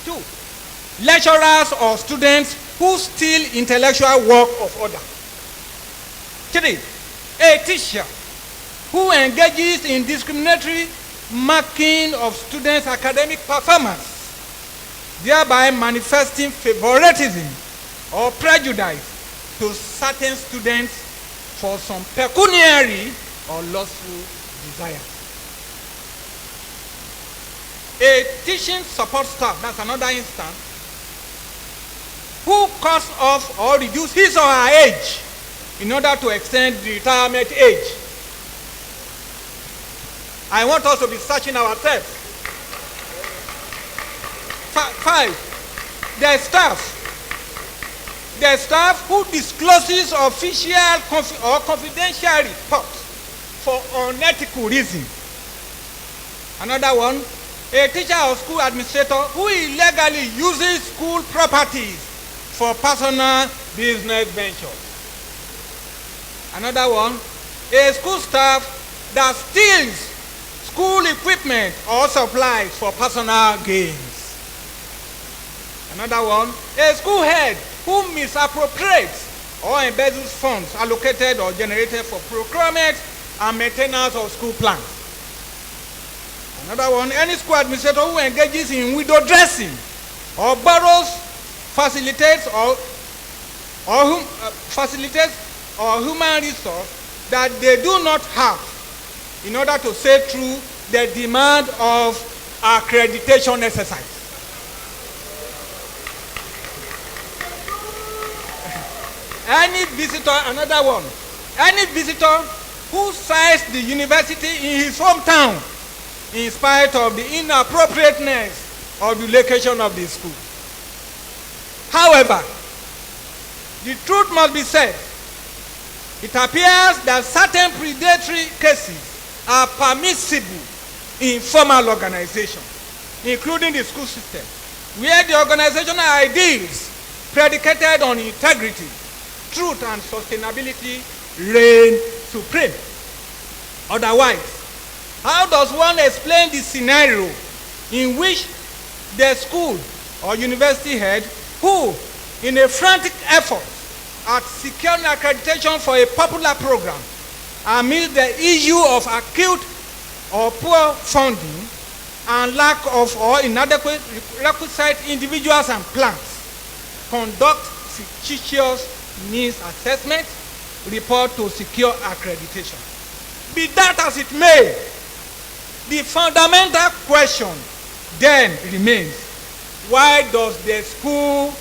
Two, lecturers or students who steal intellectual work of others. Three, a teacher who engages in discriminatory marking of students' academic performance, thereby manifesting favoritism or prejudice to certain students for some pecuniary or lustful desire. A teaching support staff, that's another instance, who cuts off or reduce his or her age in order to extend the retirement age. I want us to be searching ourselves. Five, the staff who discloses official or confidential reports for unethical reasons. Another one, a teacher or school administrator who illegally uses school properties for personal business ventures. Another one, a school staff that steals school equipment or supplies for personal gains. Another one, a school head who misappropriates or embezzles funds allocated or generated for procurement and maintenance of school plans. Another one, any school administrator who engages in widow dressing or borrows, facilitates or human resource that they do not have in order to say through the demand of accreditation exercise. Any visitor, another one, any visitor who cites the university in his hometown in spite of the inappropriateness of the location of the school. However, the truth must be said. It appears that certain predatory cases are permissible in formal organizations, including the school system, where the organizational ideals predicated on integrity, truth, and sustainability reign supreme. Otherwise, how does one explain the scenario in which the school or university head who, in a frantic effort at securing accreditation for a popular program, amid the issue of acute or poor funding and lack of or inadequate requisite individuals and plans, conduct fictitious needs assessment report to secure accreditation? Be that as it may, the fundamental question then remains: why does the school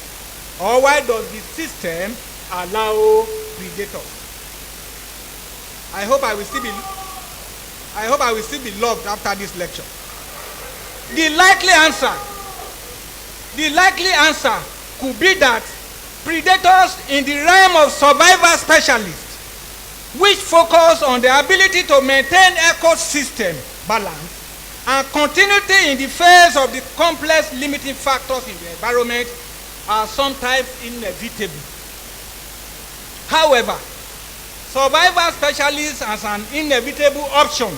or why does the system allow predators? I hope I will still be loved after this lecture. The likely answer could be that predators in the realm of survival specialists, which focus on the ability to maintain ecosystem balance and continuity in the face of the complex limiting factors in the environment, are sometimes inevitable. However, survival specialists as an inevitable option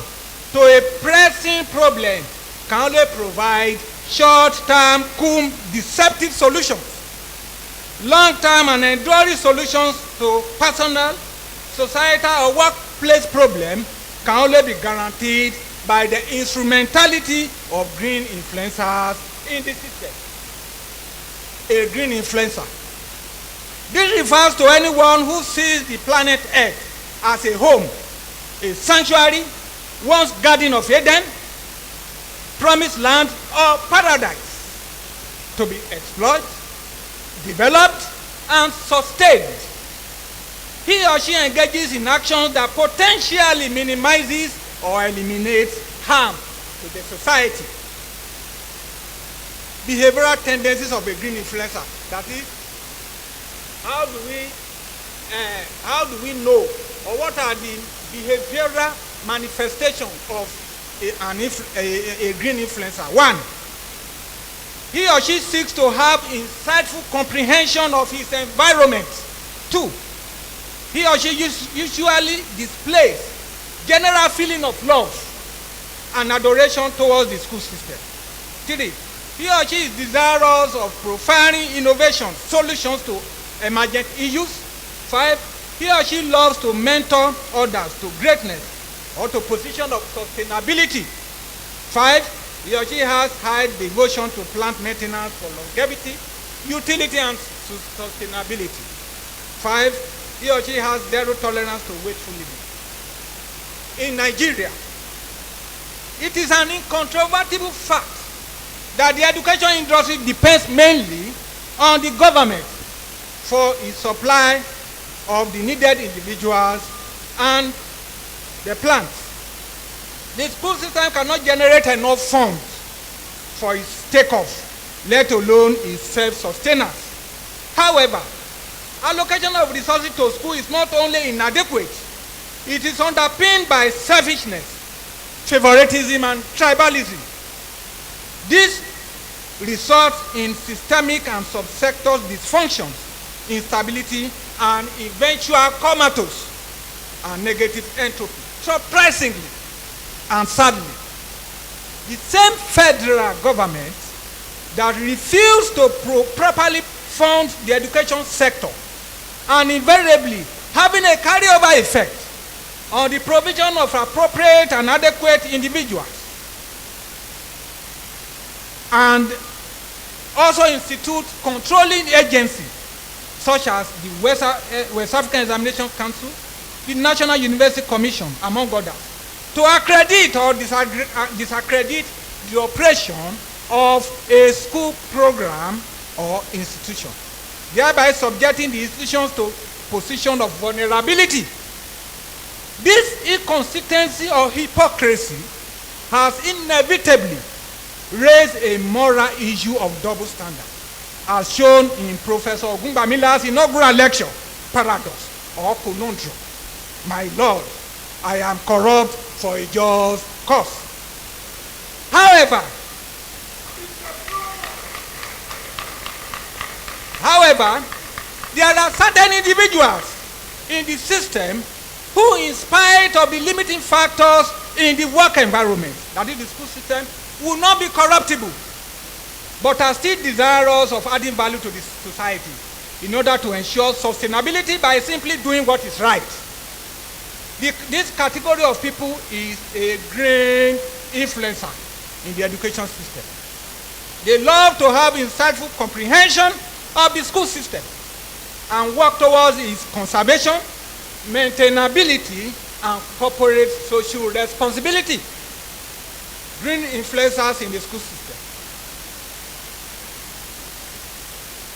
to a pressing problem can only provide short-term, deceptive solutions. Long-term and enduring solutions to personal, societal, or workplace problems can only be guaranteed by the instrumentality of green influencers in the system. A green influencer. This refers to anyone who sees the planet Earth as a home, a sanctuary, one's Garden of Eden, promised land, or paradise to be explored, developed, and sustained. He or she engages in actions that potentially minimizes or eliminates harm to the society. Behavioral tendencies of a green influencer. That is, how do we know, or what are the behavioral manifestations of a green influencer? One, he or she seeks to have insightful comprehension of his environment. Two, he or she usually displays general feeling of love and adoration towards the school system. Three, he or she is desirous of profiling innovation, solutions to emergent issues. Five, he or she loves to mentor others to greatness or to position of sustainability. Five, he or she has high devotion to plant maintenance for longevity, utility, and sustainability. Five, he or she has zero tolerance to wasteful living. In Nigeria, it is an incontrovertible fact that the education industry depends mainly on the government for its supply of the needed individuals and the plants. The school system cannot generate enough funds for its takeoff, let alone its self-sustenance. However, allocation of resources to school is not only inadequate, it is underpinned by selfishness, favoritism, and tribalism. This results in systemic and subsector dysfunctions, instability, and eventual comatose and negative entropy. Surprisingly and sadly, the same federal government that refused to properly fund the education sector and invariably having a carryover effect on the provision of appropriate and adequate individuals, and also institute controlling agencies such as the West African Examination Council, the National University Commission, among others, to accredit or disaccredit the operation of a school program or institution, thereby subjecting the institutions to position of vulnerability. This inconsistency or hypocrisy has inevitably raised a moral issue of double standard, as shown in Professor Ogunbamila's inaugural lecture, Paradox or Conundrum. My Lord, I am corrupt for a just cause. However, However, there are certain individuals in the system who, in spite of the limiting factors in the work environment, that is the school system, will not be corruptible, but are still desirous of adding value to the society in order to ensure sustainability by simply doing what is right. This category of people is a great influencer in the education system. They love to have insightful comprehension of the school system and work towards its conservation, maintainability, and corporate social responsibility. Green influencers in the school system.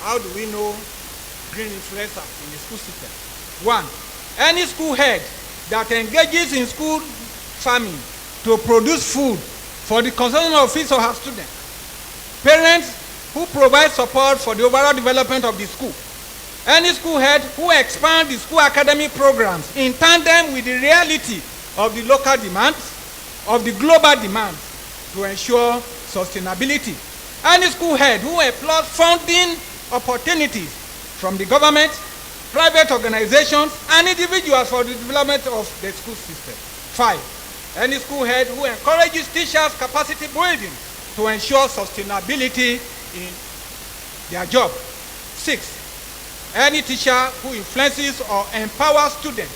How do we know green influencers in the school system? One, any school head that engages in school farming to produce food for the consumption of his or her students. Parents who provide support for the overall development of the school. Any school head who expands the school academic programs in tandem with the reality of the local demands, of the global demands, to ensure sustainability. Any school head who employs funding opportunities from the government, private organizations, and individuals for the development of the school system. 5, any school head who encourages teachers' capacity building to ensure sustainability in their job. 6, any teacher who influences or empowers students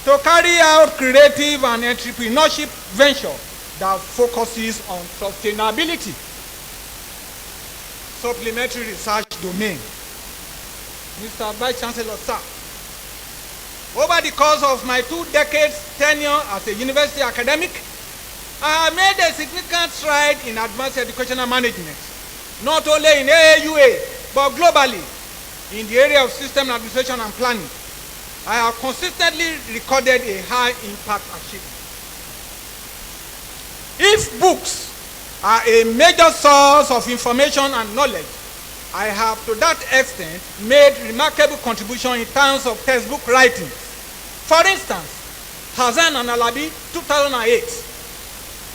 to carry out creative and entrepreneurship venture that focuses on sustainability. Supplementary research domain. Mr. Vice Chancellor, sir, over the course of my 2 decades tenure as a university academic, I have made a significant stride in advanced educational management, not only in AAUA, but globally in the area of system administration and planning. I have consistently recorded a high impact achievement. If books are a major source of information and knowledge, I have to that extent made remarkable contribution in terms of textbook writing. For instance, Hazan and Alabi, 2008.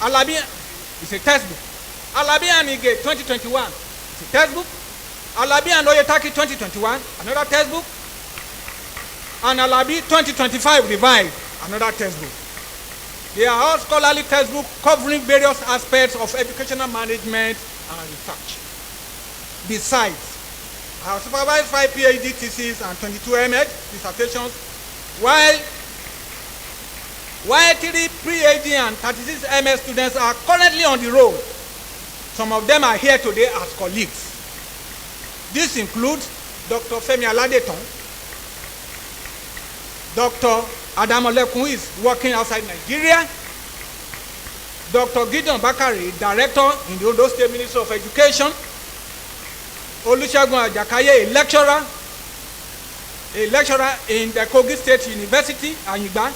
Alabi is a textbook. Alabi and Ige, 2021, is a textbook. Alabi and Oyetaki, 2021, another textbook. And Alabi, 2025, revised, another textbook. They are all scholarly textbooks covering various aspects of educational management and research. Besides, I have supervised 5 PhD theses and 22 MS dissertations, while 3 PhD and 36 MS students are currently on the road. Some of them are here today as colleagues. This includes Dr. Femi Aladeton, Dr. Adamolekun, who is working outside Nigeria, Dr. Gideon Bakari, Director in the Ondo State Ministry of Education, Olusegun Ajakaye, a lecturer in the Kogi State University, Anyigba,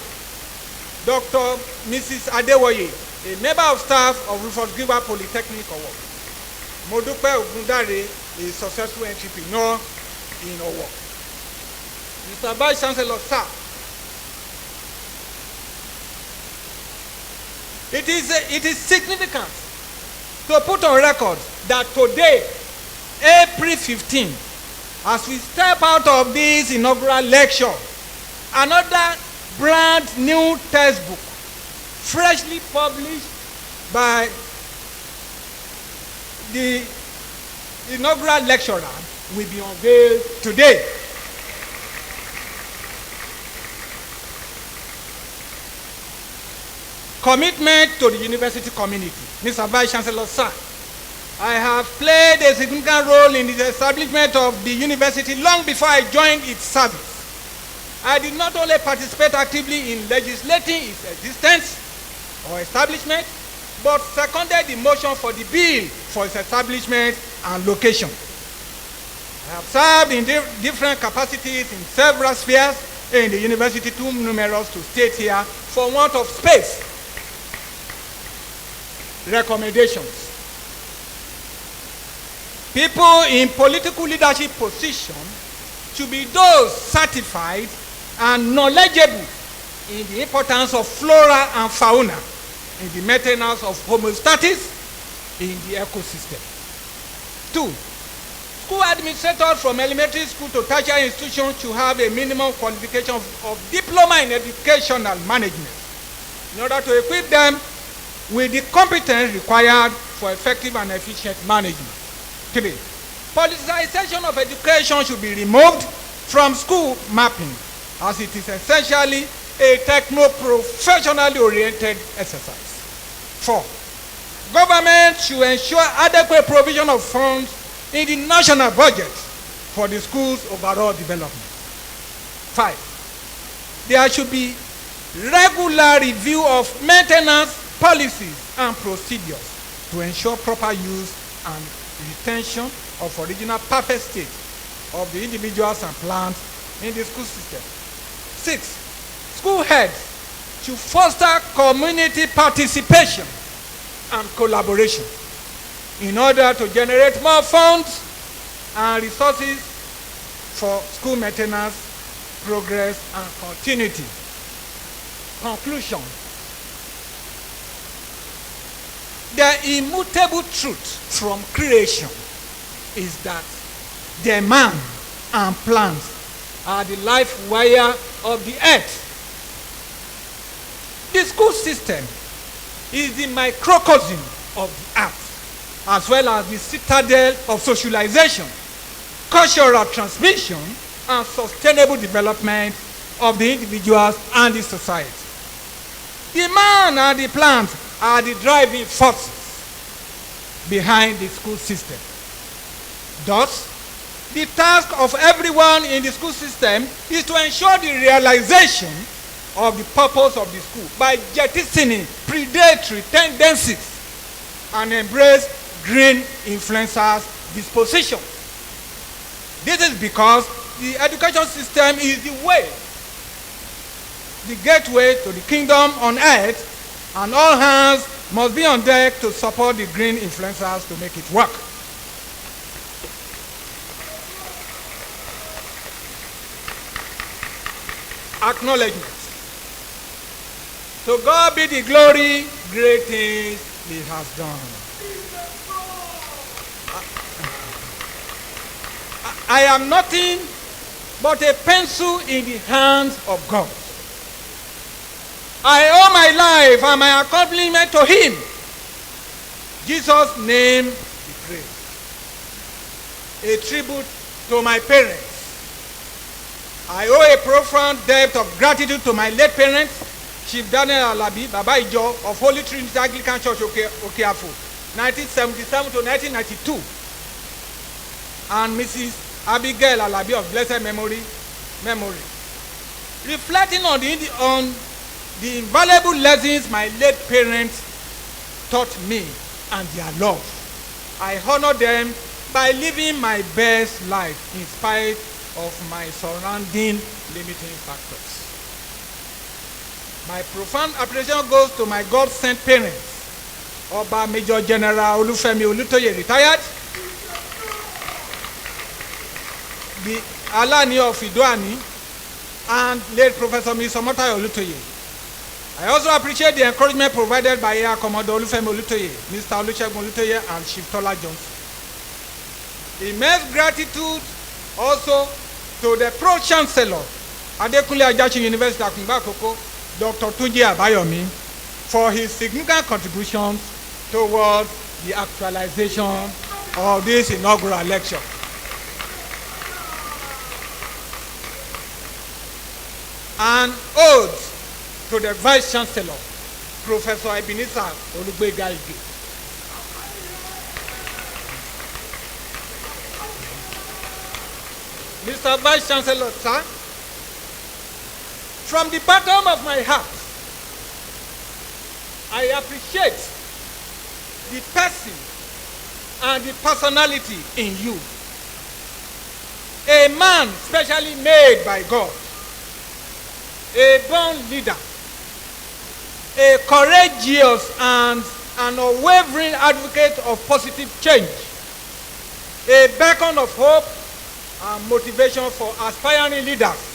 Dr. Mrs. Adewoye, a member of staff of Rufus Giwa Polytechnic Owo. Modupe Ogundare, a successful entrepreneur in Owo. Mr. Vice Chancellor, sir, it is significant to put on record that today, April 15, as we step out of this inaugural lecture, another brand new textbook, freshly published by the inaugural lecturer, will be unveiled today. Commitment to the university community. Mr. Vice Chancellor, sir, I have played a significant role in the establishment of the university long before I joined its service. I did not only participate actively in legislating its existence or establishment, but seconded the motion for the bill for its establishment and location. I have served in different capacities in several spheres in the university, too numerous to state here for want of space. Recommendations. People in political leadership position should be those certified and knowledgeable in the importance of flora and fauna in the maintenance of homeostasis in the ecosystem. 2, school administrators from elementary school to tertiary institutions should have a minimum qualification of diploma in educational management in order to equip them with the competence required for effective and efficient management. 3. Politicization of education should be removed from school mapping, as it is essentially a techno-professionally oriented exercise. 4. Government should ensure adequate provision of funds in the national budget for the school's overall development. 5. There should be regular review of maintenance policies and procedures to ensure proper use and retention of original perfect state of the individuals and plants in the school system. 6. School heads should foster community participation and collaboration in order to generate more funds and resources for school maintenance, progress, and continuity. Conclusion. The immutable truth from creation is that the man and plants are the life wire of the earth. The school system is the microcosm of the earth, as well as the citadel of socialization, cultural transmission, and sustainable development of the individuals and the society. The man and the plant are the driving forces behind the school system. Thus, the task of everyone in the school system is to ensure the realization of the purpose of the school by jettisoning predatory tendencies and embrace green influencers' disposition. This is because the education system is the way, the gateway to the kingdom on earth, and all hands must be on deck to support the green influencers to make it work. Acknowledgement. To God be the glory, great things He has done. I am nothing but a pencil in the hands of God. I owe my life and my accomplishment to Him. Jesus' name be praised. A tribute to my parents. I owe a profound debt of gratitude to my late parents, Chief Daniel Alabi, Baba Ijo of Holy Trinity Anglican Church, Okeafo, 1977 to 1992, and Mrs. Abigail Alabi of blessed memory. Reflecting on the invaluable lessons my late parents taught me and their love, I honor them by living my best life in spite of my surrounding limiting factors. My profound appreciation goes to my God-sent parents, Oba Major General Olufemi Olutoye, retired, the Alani of Idoani, and late Professor Misomotayo Olutoye. I also appreciate the encouragement provided by Air Commodore Olufemi Olutoye, Mr. Olusegun Olutoye, and Chief Tola Johnson. Immense gratitude also to the Pro-Chancellor, Adekunle Ajasin University Akunba Akoko, Dr. Tunji Abayomi, for his significant contributions towards the actualization of this inaugural lecture. An ode to the Vice Chancellor, Professor Ebenezer Olugbega Ige. Mr. Vice Chancellor, sir, from the bottom of my heart, I appreciate the person and the personality in you. A man specially made by God, a born leader, a courageous and an unwavering advocate of positive change, a beacon of hope and motivation for aspiring leaders,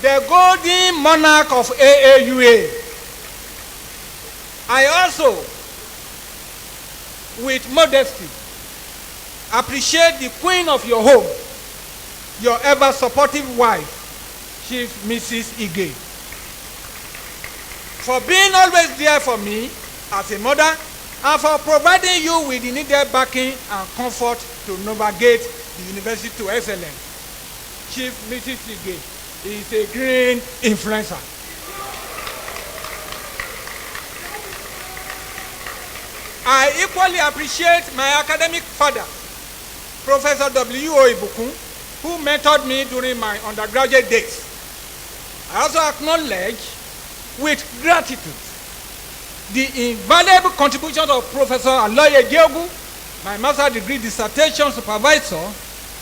the golden monarch of AAUA. I also, with modesty, appreciate the queen of your home, your ever supportive wife, Chief Mrs. Ige, for being always there for me as a mother and for providing you with the needed backing and comfort to navigate the university to excellence. Chief Mrs. Ige is a green influencer. I equally appreciate my academic father, Professor W.O. Ibukun, who mentored me during my undergraduate days. I also acknowledge with gratitude the invaluable contributions of Professor Aloye, my master's degree dissertation supervisor,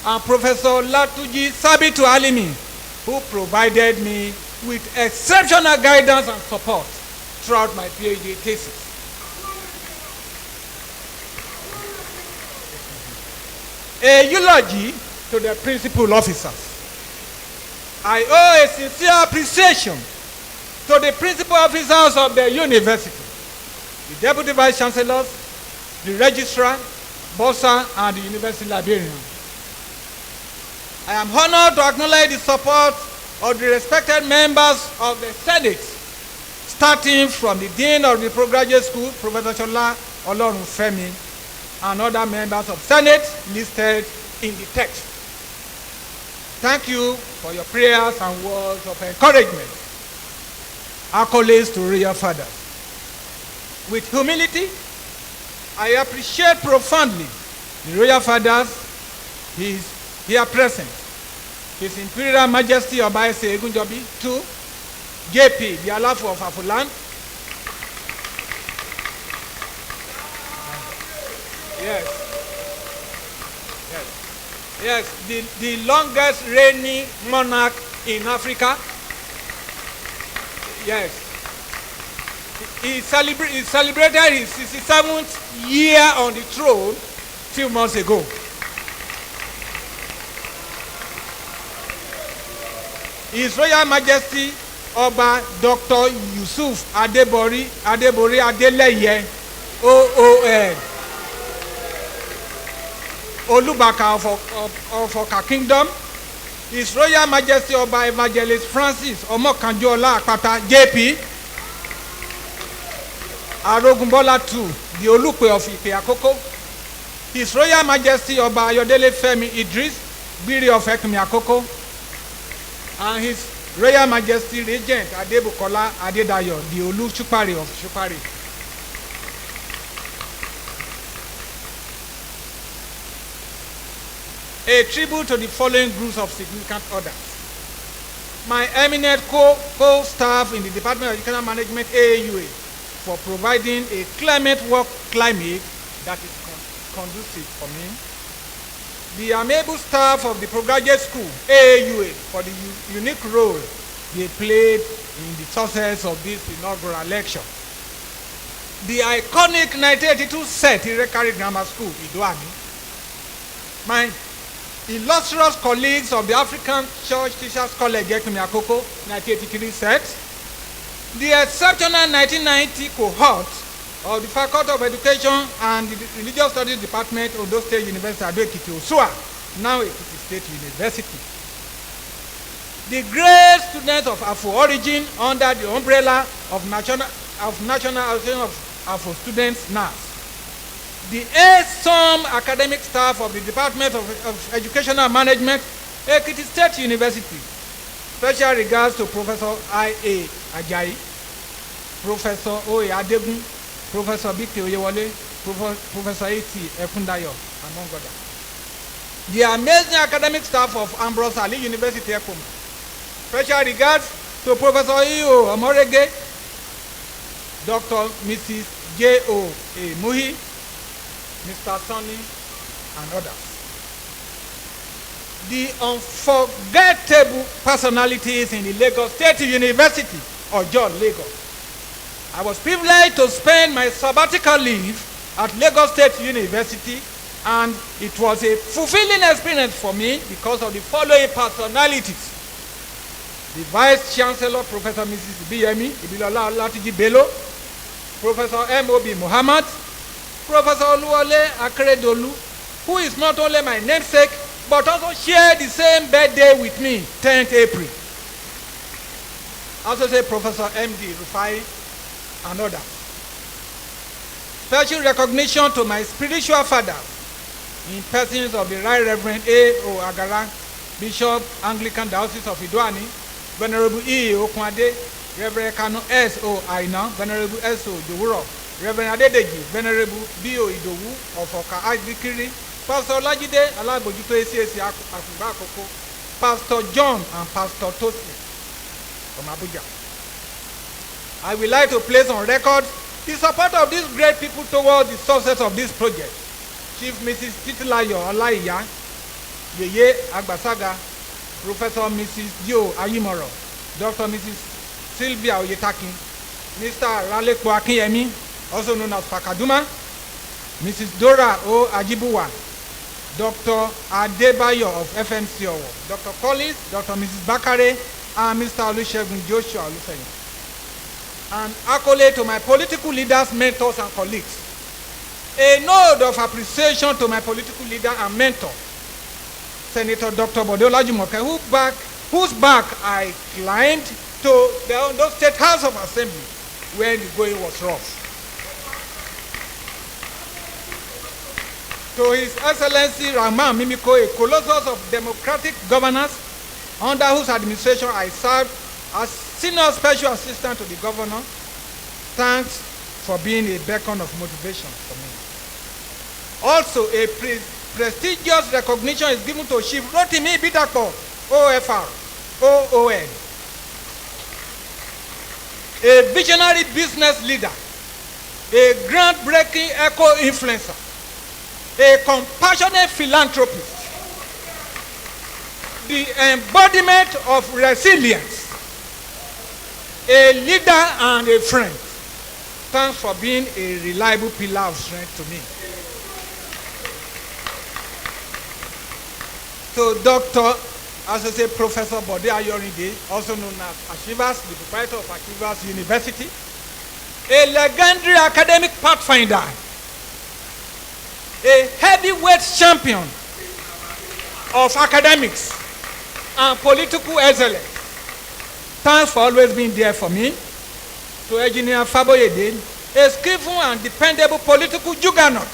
and Professor Latuji Sabitu Alimi, who provided me with exceptional guidance and support throughout my PhD thesis. A eulogy to the principal officers. I owe a sincere appreciation to the principal officers of the university, the deputy vice chancellors, the registrar, bursar, and the university librarian. I am honored to acknowledge the support of the respected members of the Senate, starting from the Dean of the Postgraduate School, Professor Shola Olorunfemi, and other members of Senate listed in the text. Thank you for your prayers and words of encouragement. Accolades to royal fathers. With humility, I appreciate profoundly the royal fathers here present. His Imperial Majesty Obaise Egunjobi II, JP, the Alafu of Afulan. Yes, the longest reigning monarch in Africa. Yes. He celebrated his 67th year on the throne a few months ago. His Royal Majesty Oba Dr. Yusuf Adebori Adeleye, OON, Olubaka of Oka Kingdom. His Royal Majesty Oba Evangelist Francis Omokanjola Akpata, JP, Arogunbola II, the Olupe of Ipe Akoko. His Royal Majesty Oba Ayodele Femi Idris, Biri of Ekimi Akoko. And His Royal Majesty Regent Adebukola Adedayo, the Olu Chupari of Chupari. A tribute to the following groups of significant orders. My eminent co-staff in the Department of Educational Management, AAUA, for providing a climate work climate that is conducive for me. The amiable staff of the Postgraduate School, AAUA, for the unique role they played in the success of this inaugural lecture. The iconic 1982 set Irekari Grammar School, Idoani. My illustrious colleagues of the African Church Teachers College, Ekimi Akoko, 1983 set. The exceptional 1990 cohort of the Faculty of Education and the Religious Studies Department of Ondo State University, Ado-Ekiti, Osua, now Ekiti State University. The great students of Afro origin under the umbrella of National Association of Afro Students, NAS. The awesome academic staff of the Department of Educational Management, Ekiti State University. Special regards to Professor I.A. Ajayi, Professor O.A. Adegun, Professor B.K. Oyewole, Professor A.T. Efundayo, among others. The amazing academic staff of Ambrose Ali University, Ekoma. Special regards to Professor E.O. Omorege, Dr. Mrs. J.O. A. Muhi, Mr. Sonny, and others. The unforgettable personalities in the Lagos State University, Ojo, Lagos. I was privileged to spend my sabbatical leave at Lagos State University, and it was a fulfilling experience for me because of the following personalities. The Vice Chancellor, Professor Mrs. B.M.E. Ibilola Latiji Bello, Professor M.O.B. Muhammad, Professor Oluwole Akeredolu, who is not only my namesake, but also shared the same birthday with me, 10th April. Associate Professor M.D. Rufai and others. Special recognition to my spiritual fathers in persons of the Right Reverend A.O. Agara, Bishop, Anglican Diocese of Idoani, Venerable E. Okwade, Reverend Kano S.O. Aina, Venerable S.O. Jowuro, Reverend Adedeji, Venerable B.O. Idowu of Oka Adikiri, Pastor Olajide Alabojuto ACAC Akuba Akoko, Pastor John and Pastor Tosi from Abuja. I would like to place on record the support of these great people towards the success of this project. Chief Mrs. Titilayo Olaiya, Yeye Agbasaga, Professor Mrs. Joe Ayimoro, Dr. Mrs. Sylvia Oyetakin, Mr. Ralepo Akinyemi, also known as Fakaduma, Mrs. Dora O. Ajibuwa, Dr. Adebayo of FMC Owo, Dr. Collins, Dr. Mrs. Bakare, and Mr. Olusegun Joshua Olufeyin. An accolade to my political leaders, mentors, and colleagues. A nod of appreciation to my political leader and mentor, Senator Dr. Bodola Jumoke, whose back I climbed to the Ondo State House of Assembly when the going was rough. To His Excellency Rahman Mimiko, a colossus of democratic governance, under whose administration I served as Senior Special Assistant to the Governor, thanks for being a beacon of motivation for me. Also, a prestigious recognition is given to Chief Rotimi Bitakpo, OFR, OON, a visionary business leader, a groundbreaking eco-influencer, a compassionate philanthropist, the embodiment of resilience, a leader and a friend. Thanks for being a reliable pillar of strength to me. To Dr. Associate Professor Bode Ayorinde, also known as Ashivas, the proprietor of Ashivas University, a legendary academic pathfinder, a heavyweight champion of academics and political excellence. Thanks for always being there for me. To Engineer Faboyede, a skillful and dependable political juggernaut.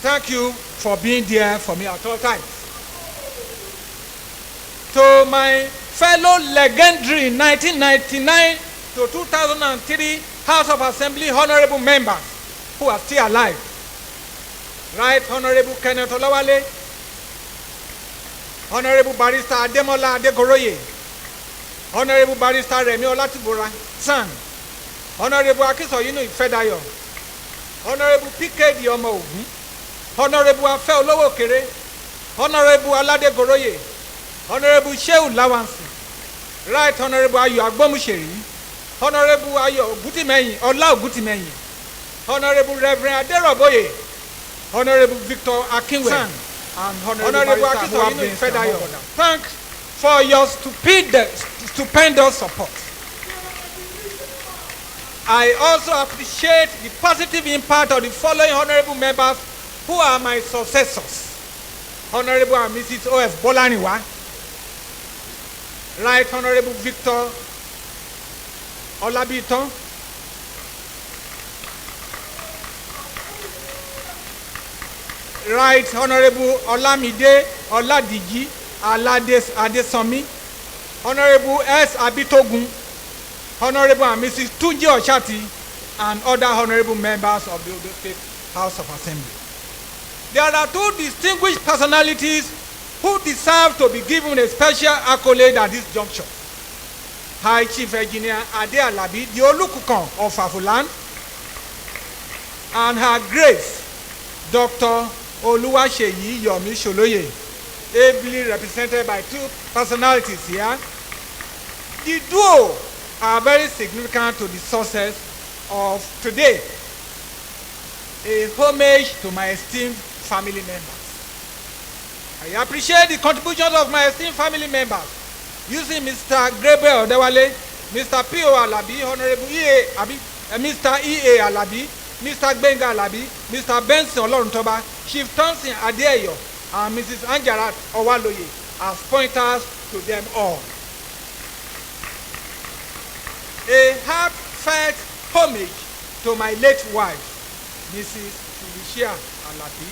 Thank you for being there for me at all times. To my fellow legendary 1999 to 2003 House of Assembly honorable members who are still alive. Right Honorable Kenneth Oluwole, Honorable Barrister Ademola Adegoroye, Honorable Barrister Remi Olatibora, son, Honorable Akisoyinu Ifedayo, Honorable P.K. Diomo Ogun, Honorable Afe Olowo Kere, Honorable Alade Goroye, Honorable Shehu Lawansi, Right Honorable Ayo Agbomusheri, Honorable Ayo Ogutimeyin, Ola Ogutimeyin, Honorable Reverend Aderoboye, Honorable Victor Akinwe, son, and Honorable Akisoyinu Ifedayo. Thanks for your stupendous support. I also appreciate the positive impact of the following honorable members who are my successors. Honorable and Mrs. O.F. Bolaniwa, Right Honorable Victor Olabiton, Right Honorable Olamide Oladiji Adesomi, Honorable S. Abitogun, Honorable and Mrs. Tunji Oshati, and other honorable members of the Ondo State House of Assembly. There are two distinguished personalities who deserve to be given a special accolade at this juncture. High Chief Engineer Ade Alabi, the Olukukan of Afulan, and Her Grace, Dr. Oluwaseyi Yomi Sholoye, ably represented by two personalities here. The duo are very significant to the success of today. A homage to my esteemed family members. I appreciate the contributions of my esteemed family members, using Mr. Gabriel Odewale, Mr. P.O. Alabi, Honorable Mr. E.A. Alabi, Mr. Gbenga Alabi, Mr. Benson Oloruntoba, Chief Thompson Adeyo, and Mrs. Anjarat Owaloye as pointers to them all. A heartfelt homage to my late wife, Mrs. Felicia Alabi.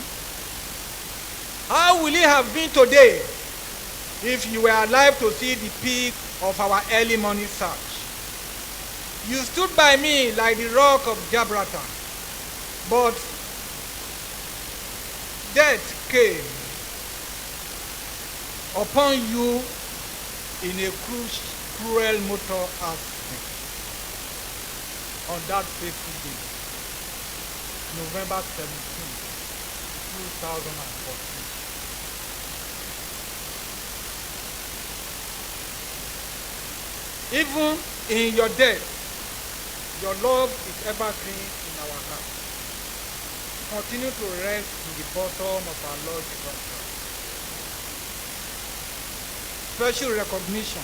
How will it have been today if you were alive to see the peak of our early morning search? You stood by me like the rock of Gibraltar, but death came upon you in a cruel motor accident on that fateful day, November 17, 2014. Even in your death, your love is evergreen in our hearts. Continue to rest in the bosom of our Lord Jesus Christ. Special recognition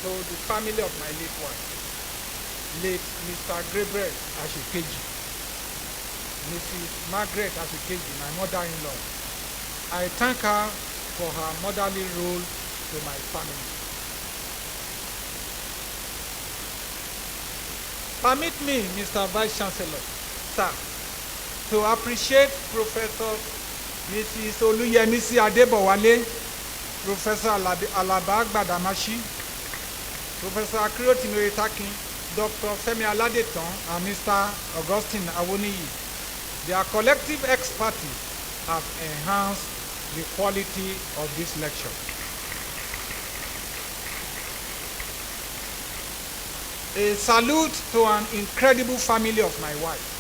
to the family of my late wife, late Mr. Gabriel Ashikeji, Mrs. Margaret Ashikeji, my mother-in-law. I thank her for her motherly role to my family. Permit me, Mr. Vice Chancellor, sir, to appreciate Professor Mrs. Oluyemisi Adebowale, Professor Alaba Gbadamashi, Professor Akirotimi Oyetakin, Dr. Femi Aladeton, and Mr. Augustine Awoniyi. Their collective expertise have enhanced the quality of this lecture. A salute to an incredible family of my wife.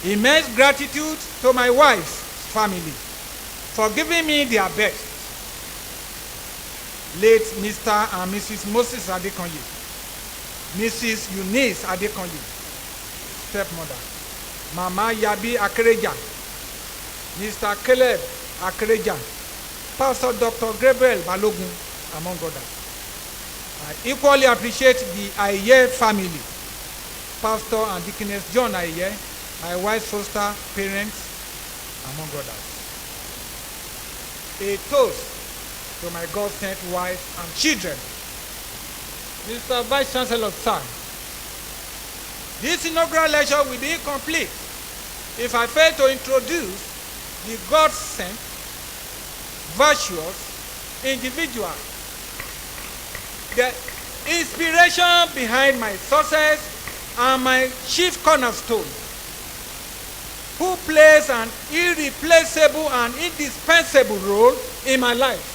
Immense gratitude to my wife's family for giving me their best. Late Mr. and Mrs. Moses Adekonye, Mrs. Eunice Adekonye, stepmother, Mama Yabi Akereja, Mr. Caleb Akereja, Pastor Dr. Gabriel Balogun, among others. I equally appreciate the Aye family, Pastor and Deaconess John Aye, my wife's foster parents, among others. A toast to my God-sent wife and children. Mr. Vice Chancellor, sir, this inaugural lecture will be incomplete if I fail to introduce the God-sent, virtuous individual, the inspiration behind my success and my chief cornerstone, who plays an irreplaceable and indispensable role in my life,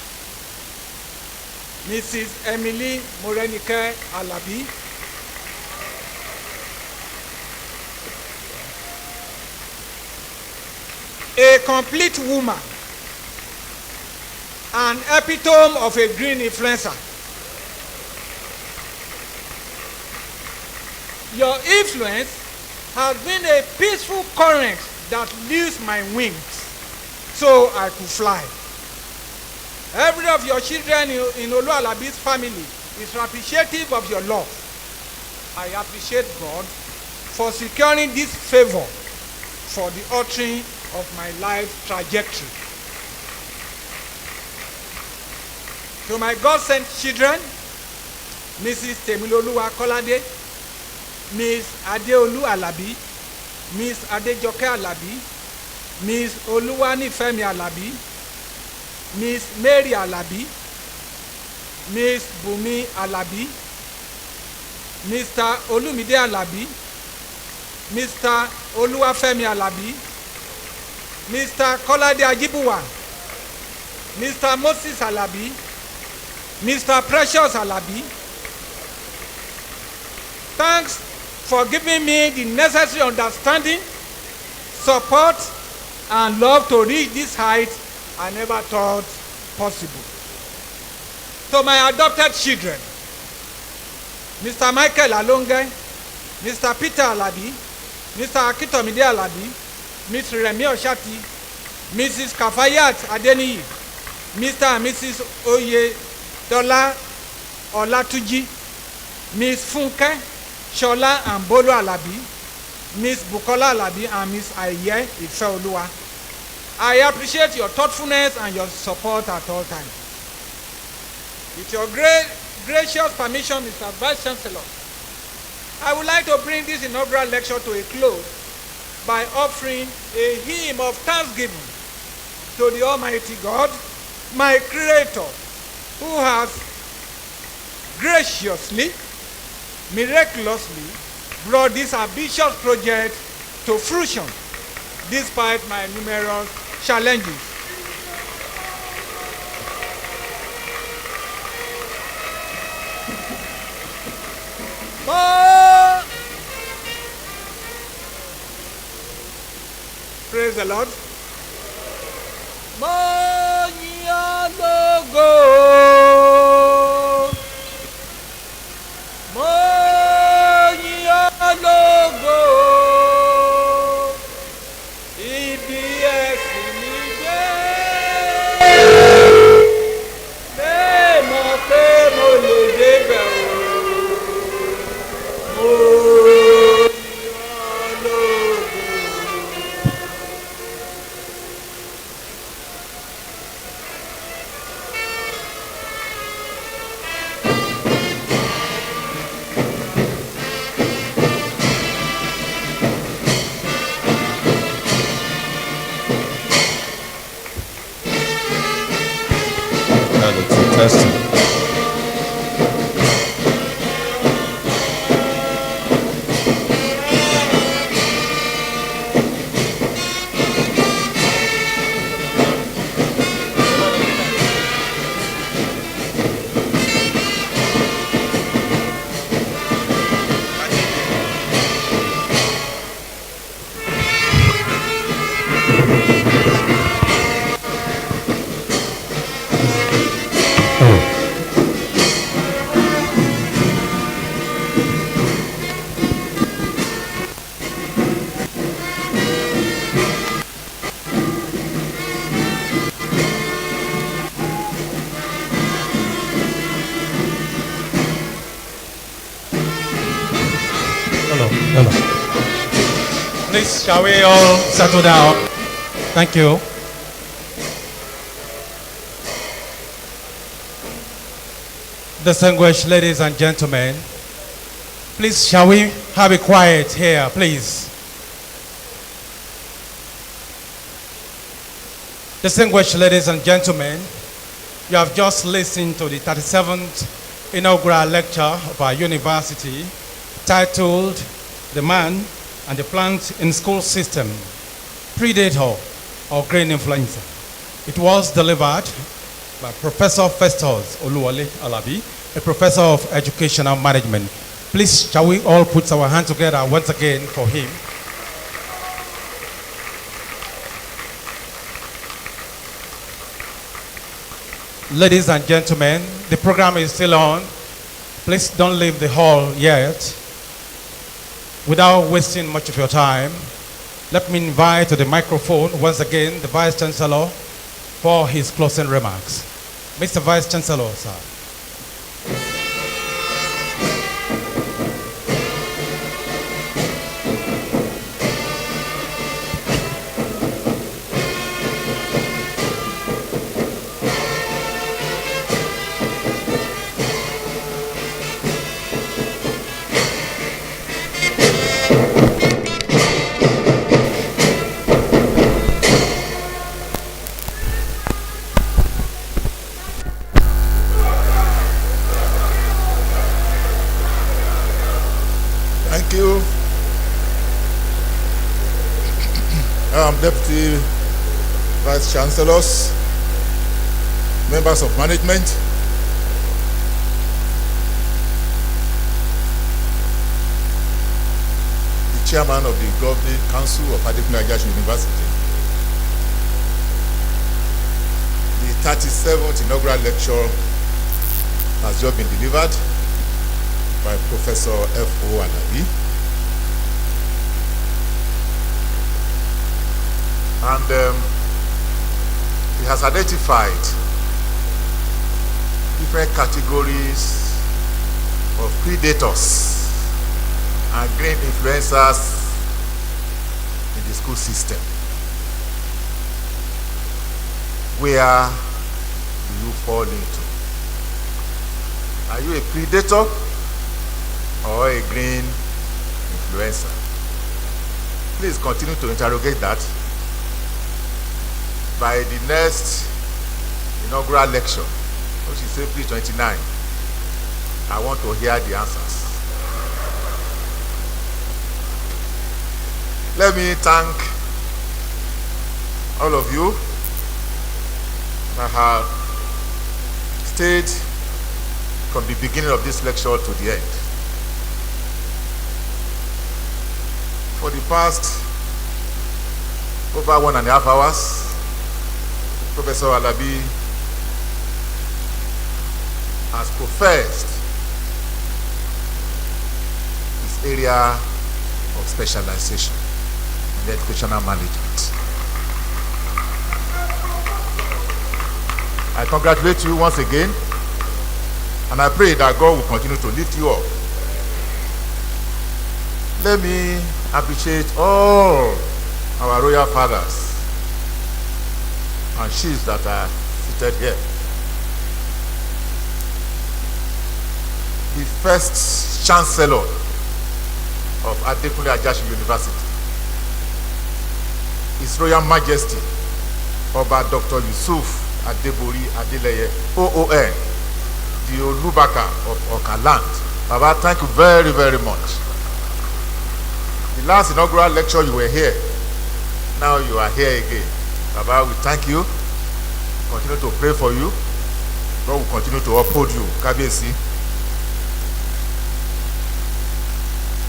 Mrs. Emily Morenike Alabi, a complete woman, an epitome of a green influencer. Your influence has been a peaceful current that lifts my wings so I could fly. Every of your children in Oluwalabi's family is appreciative of your love. I appreciate God for securing this favor for the altering of my life trajectory. To my God-sent children, Mrs. Temiloluwa Kolade, Miss Adeolu Alabi, Miss Adejoke Alabi, Miss Oluwanifemi Alabi, Miss Mary Alabi, Miss Bumi Alabi, Mr. Olumide Alabi, Mr. Oluwafemi Alabi, Mr. Kolade Ajibuwa, Mr. Moses Alabi, Mr. Precious Alabi. Thanks for giving me the necessary understanding, support, and love to reach this height I never thought possible. To my adopted children, Mr. Michael Alonge, Mr. Peter Alabi, Mr. Akitomide Alabi, Ms. Remi Oshati, Mrs. Kafayat Adeniyi, Mr. and Mrs. Oyedola Olatuji, Ms. Funke, Shola and Bolu Alabi, Miss Bukola Alabi and Miss Aye Ifeoluwa. I appreciate your thoughtfulness and your support at all times. With your gracious permission, Mr. Vice Chancellor, I would like to bring this inaugural lecture to a close by offering a hymn of thanksgiving to the Almighty God, my Creator, who has graciously, miraculously brought this ambitious project to fruition despite my numerous challenges. Praise the Lord. Testing. Hello. Please, shall we all settle down? Thank you. Distinguished ladies and gentlemen, please, shall we have it quiet here, please? Distinguished ladies and gentlemen, you have just listened to the 37th inaugural lecture of our university titled The Man and the Plant in School System, Predator or Grain Influenza. It was delivered by Professor Festus Oluwole Alabi, a professor of educational management. Please, shall we all put our hands together once again for him? Ladies and gentlemen, the program is still on. Please don't leave the hall yet. Without wasting much of your time, let me invite to the microphone once again the Vice Chancellor for his closing remarks. Mr. Vice Chancellor, sir. Thank you. Deputy Vice Chancellors, members of management, the chairman of the Governing Council of Adekunle University, the 37th inaugural lecture has just been delivered by Professor F.O. Alabi. And he has identified different categories of predators and grain influencers the school system. Where do you fall into? Are you a predator or a green influencer? Please continue to interrogate that. By the next inaugural lecture, which is April 29, I want to hear the answers. Let me thank all of you that have stayed from the beginning of this lecture to the end. For the past over 1.5 hours, Professor Alabi has professed his area of specialization in educational management. I congratulate you once again, and I pray that God will continue to lift you up. Let me appreciate all our royal fathers and chiefs that are seated here. The first chancellor of Adekunle Ajasin University, His Royal Majesty Oba Dr. Yusuf Adebori Adeleye, OON, the Olubaka of Okaland. Baba, thank you very, very much. The last inaugural lecture you were here, now you are here again. Baba, we thank you. Continue to pray for you. God will continue to uphold you. Kabiyesi.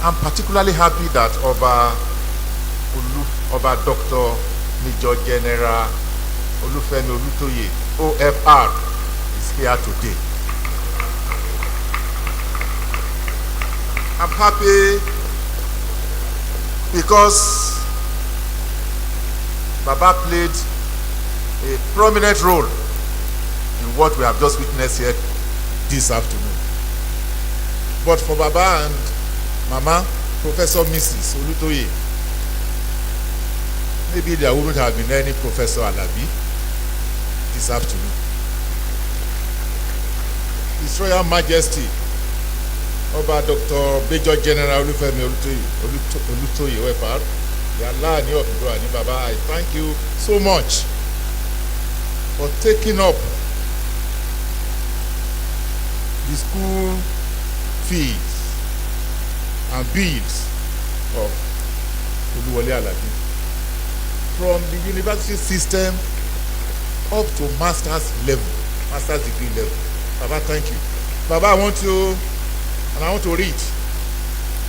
I'm particularly happy that Oba Dr. Major General Olufemi Olutoye, OFR, is here today. I'm happy because Baba played a prominent role in what we have just witnessed here this afternoon. But for Baba and Mama, Professor Mrs. Olutoye, maybe there wouldn't have been any Professor Alabi this afternoon. His Royal Majesty Oba Dr. Major General Olufemi Olutoye OFR, the Alabi of Idoani, Baba, I thank you so much for taking up the school fees and bills of Oluwole Alabi from the university system up to master's degree level. Baba, thank you. Baba, I want to read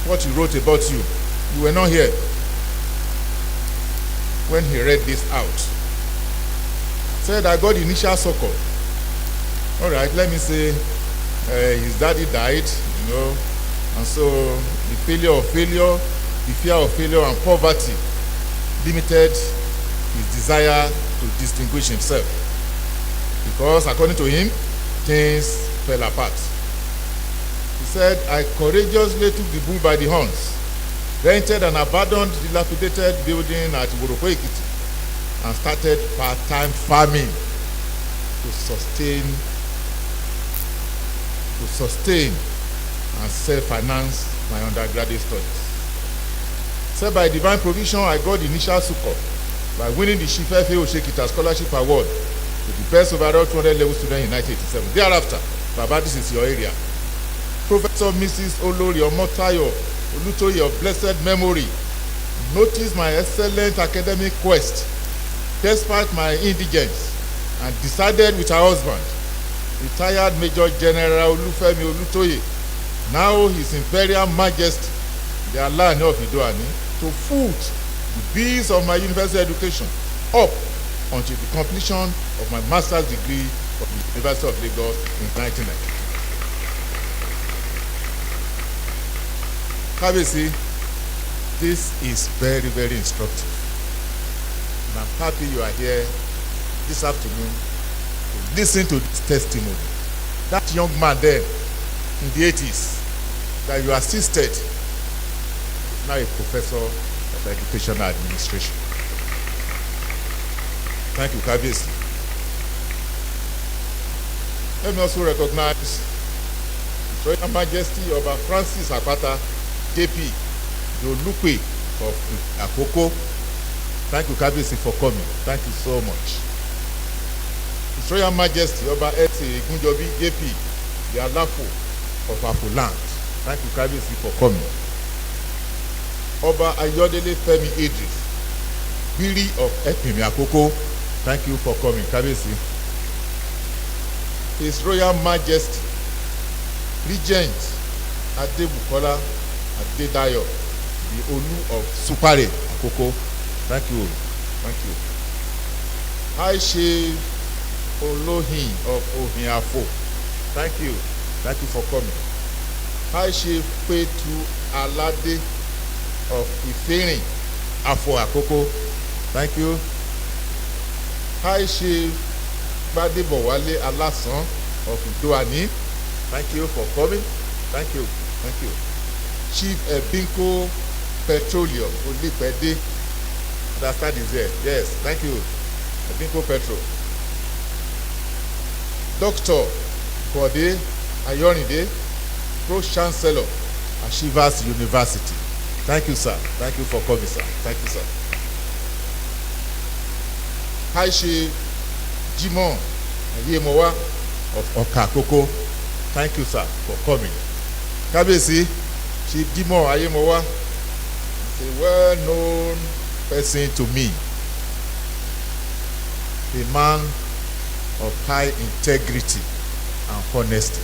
what he wrote about you. You were not here when he read this out. Said, I got initial succor. All right, let me say, his daddy died, and so the fear of failure and poverty limited his desire to distinguish himself. Because according to him, things fell apart. He said, I courageously took the bull by the horns, rented an abandoned, dilapidated building at Iboroko Ekiti, and started part-time farming to sustain and self-finance my undergraduate studies. Said by divine provision, I got the initial succor by winning the Chief F.A. Oshekita Scholarship Award to the best overall 200 level student in 1987. Thereafter, Baba, this is your area. Professor Mrs. Olori Omotayo Olutoye of blessed memory noticed my excellent academic quest despite my indigence and decided with her husband, retired Major General Olufemi Olutoye, now His Imperial Majesty, the Alabi of Idoani, to foot the bills of my university education up until the completion of my master's degree from the University of Lagos in 1990. Kabiyesi, this is very, very instructive. And I'm happy you are here this afternoon to listen to this testimony. That young man there in the 80s that you assisted is now a professor of of Educational Administration. Thank you, Kabiyesi. Let me also recognize His Royal Majesty Oba Francis Apata, JP, the Olukwe of Akoko. Thank you, Kabiyesi, for coming. Thank you so much. His Royal Majesty Oba Etse Egunjobi, JP, the Alafo of Afuland. Thank you, Kabiyesi, for coming. Oba Ayodele Femi Idris, Biri of Epimi Akoko. Thank you for coming, Kabiyesi. His Royal Majesty Regent Adebukola Adedayo, the Olu of Supare Akoko. Thank you. Thank you. High Chief Olohin of Ohiafo. Thank you. Thank you for coming. High Chief Petu Alade of Iferin Afo Akoko. Thank you. High Chief Badibowale Alasan of Idoani. Thank you for coming. Thank you. Thank you. Chief Ebinko Petroleum Olipede. Understand is there. Yes. Thank you. Ebinko Petro. Dr. Bode Ayorinde, Pro-Chancellor, Ashivas University. Thank you, sir. Thank you for coming, sir. Thank you, sir. High Chief Jimon Ayemowa of Okakoko. Thank you, sir, for coming. Kabiyesi, Chief Jimon Ayemowa is a well-known person to me. A man of high integrity and honesty.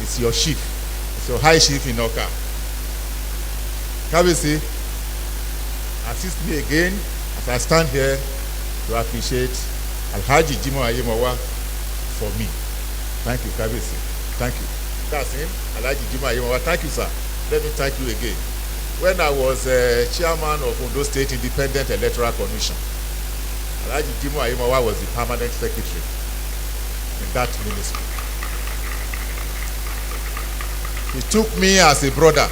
It's your chief. It's your high chief in Oka. Kabiyesi, assist me again as I stand here to appreciate Alhaji Jimoh Ayemowa for me. Thank you, Kabiyesi. Thank you. That's him, Alhaji Jimoh Ayemowa. Thank you, sir. Let me thank you again. When I was chairman of Ondo State Independent Electoral Commission, Alhaji Jimoh Ayemowa was the permanent secretary in that ministry. He took me as a brother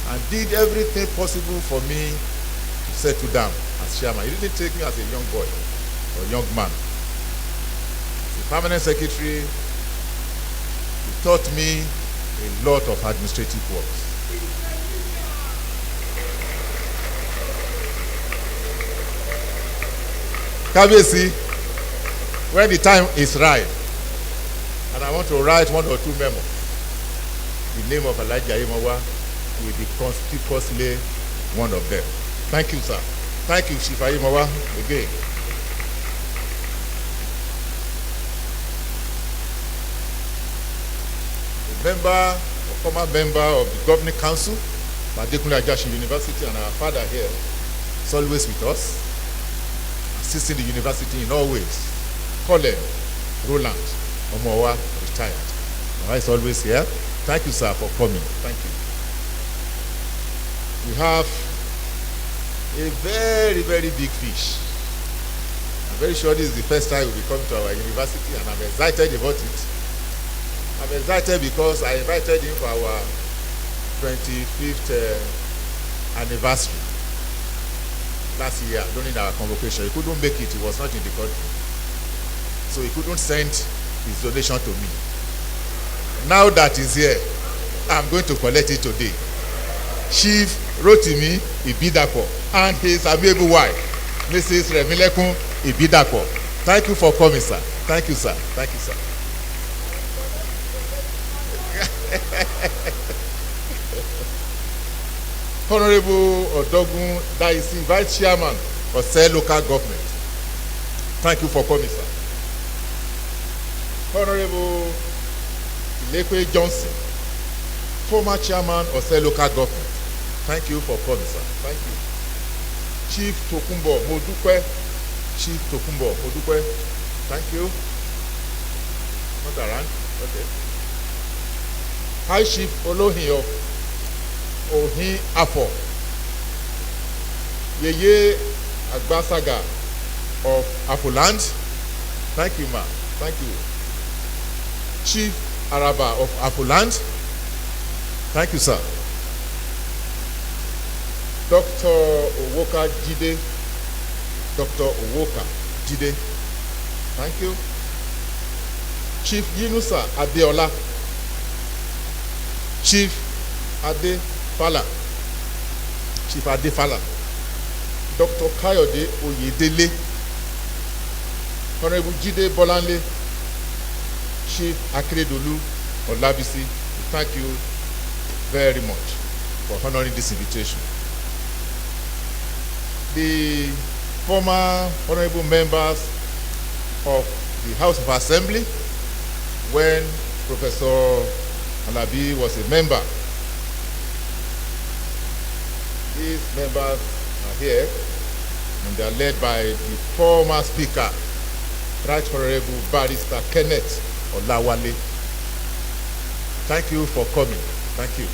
and did everything possible for me to settle down as chairman. He didn't take me as a young boy or young man. As a permanent secretary, he taught me a lot of administrative works. Kabiyesi, when the time is right and I want to write one or two memos, the name of Alhaji Ayemowa will be conspicuously one of them. Thank you, sir. Thank you, Chief Ayemowa, again. A former member of the Governing Council, Adekunle Ajasin University, and our father here is always with us, assisting the university in all ways. Colin Roland Omowa, retired. Omowa is always here. Thank you, sir, for coming. Thank you. We have a very, very big fish. I'm very sure this is the first time we'll be coming to our university, and I'm excited about it. I'm excited because I invited him for our 25th anniversary last year during our convocation. He couldn't make it. He was not in the country. So he couldn't send his donation to me. Now that he's here, I'm going to collect it today. Chief Rotimi Ibidapo and his amiable wife, Mrs. Remilekun Ibidapo. Thank you for coming, sir. Thank you, sir. Thank you, sir. Honorable Odogun Daisy, Vice Chairman of Sale Local Government. Thank you for coming, sir. Honorable Ilekwe Johnson, former Chairman of Sale Local Government. Thank you for coming, sir. Thank you. Chief Tokunbo Modukwe. Chief Tokunbo Modukwe. Thank you. Not around? Okay. High Chief Olohin of Ohin Afo. Yeye Agbasaga of Afoland. Thank you, ma. Thank you. Chief Araba of Afoland. Thank you, sir. Dr. Owoka Jide. Dr. Owoka Jide. Thank you. Chief Yunusa Adeola. Chief Ade Fala. Chief Ade Fala. Dr. Kayode Oyedele. Honorable Jide Bolanle. Chief Akeredolu Olabisi. Thank you very much for honoring this invitation. The former honorable members of the House of Assembly, when Professor Alabi was a member, these members are here and they are led by the former Speaker, Right Honorable Barrister Kenneth Olawale. Thank you for coming. Thank you.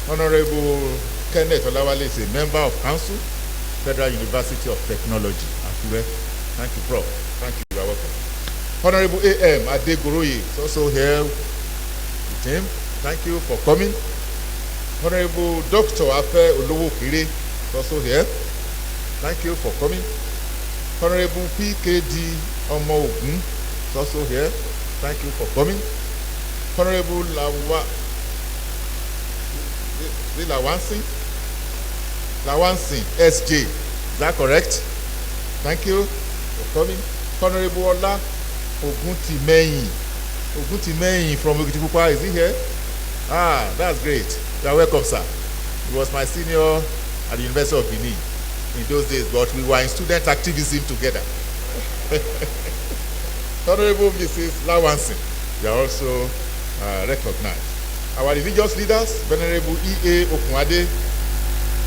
Honorable Kenneth Olawale is a member of Council, Federal University of Technology, Akure. Thank you, Prof. Thank you. You are welcome. Honorable A.M. Adegoroye is also here with him. Thank you for coming. Honorable Dr. Afe Oluwole is also here. Thank you for coming. Honorable PKD Omo Ogun is also here. Thank you for coming. Honorable Lawansin SJ, is that correct? Thank you for coming. Honorable Ola Oguntimeyin from Okitipupa, is he here? Ah, that's great. You are welcome, sir. He was my senior at the University of Benin in those days, but we were in student activism together. Honorable Mrs. Lawansin, you are also recognized. Our religious leaders, Venerable E.A. Okunade,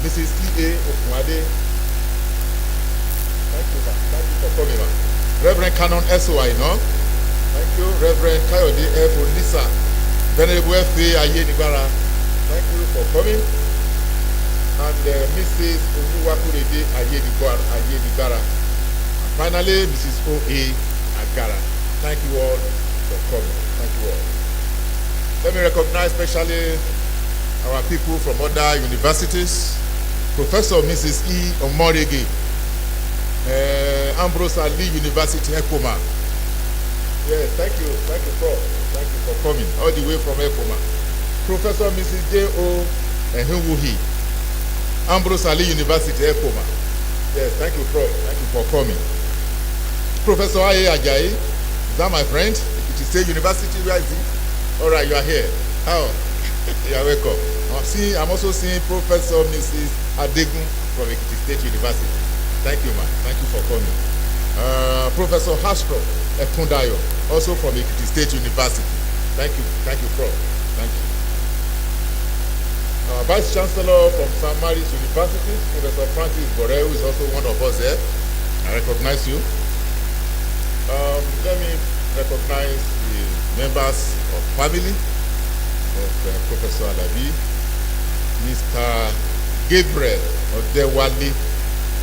Mrs. E.A. Okunade. Thank you, man. Thank you for coming, man. Reverend Canon S.O. Aino. Thank you. Reverend Kayode F. Olisa. Venerable F.A. Ayenibara. Thank you for coming. And Mrs. Oluwakurede Ayenibara. And finally, Mrs. O.A. Agara. Thank you all for coming. Thank you all. Let me recognize especially our people from other universities. Professor Mrs. E. Omorege, Ambrose Ali University, Ekoma. Yes, thank you, Prof. Thank you for coming all the way from Ekoma. Professor Mrs. J. O. Ehinwuhi, Ambrose Ali University, Ekoma. Yes, thank you, Prof. Thank you for coming. Professor Aye Ajayi, is that my friend? It is State University, where is he? All right, you are here. How? You are welcome. I'm also seeing Professor Mrs. Adegun from Ekiti State University. Thank you, ma'am. Thank you for coming. Professor Hastro Ekundayo, also from Ekiti State University. Thank you, Prof. Thank you. Vice Chancellor from St. Mary's University, Professor Francis Boreu, is also one of us there. I recognize you. Let me recognize the members of family of Professor Alabi. Mr. Gabriel Odewale,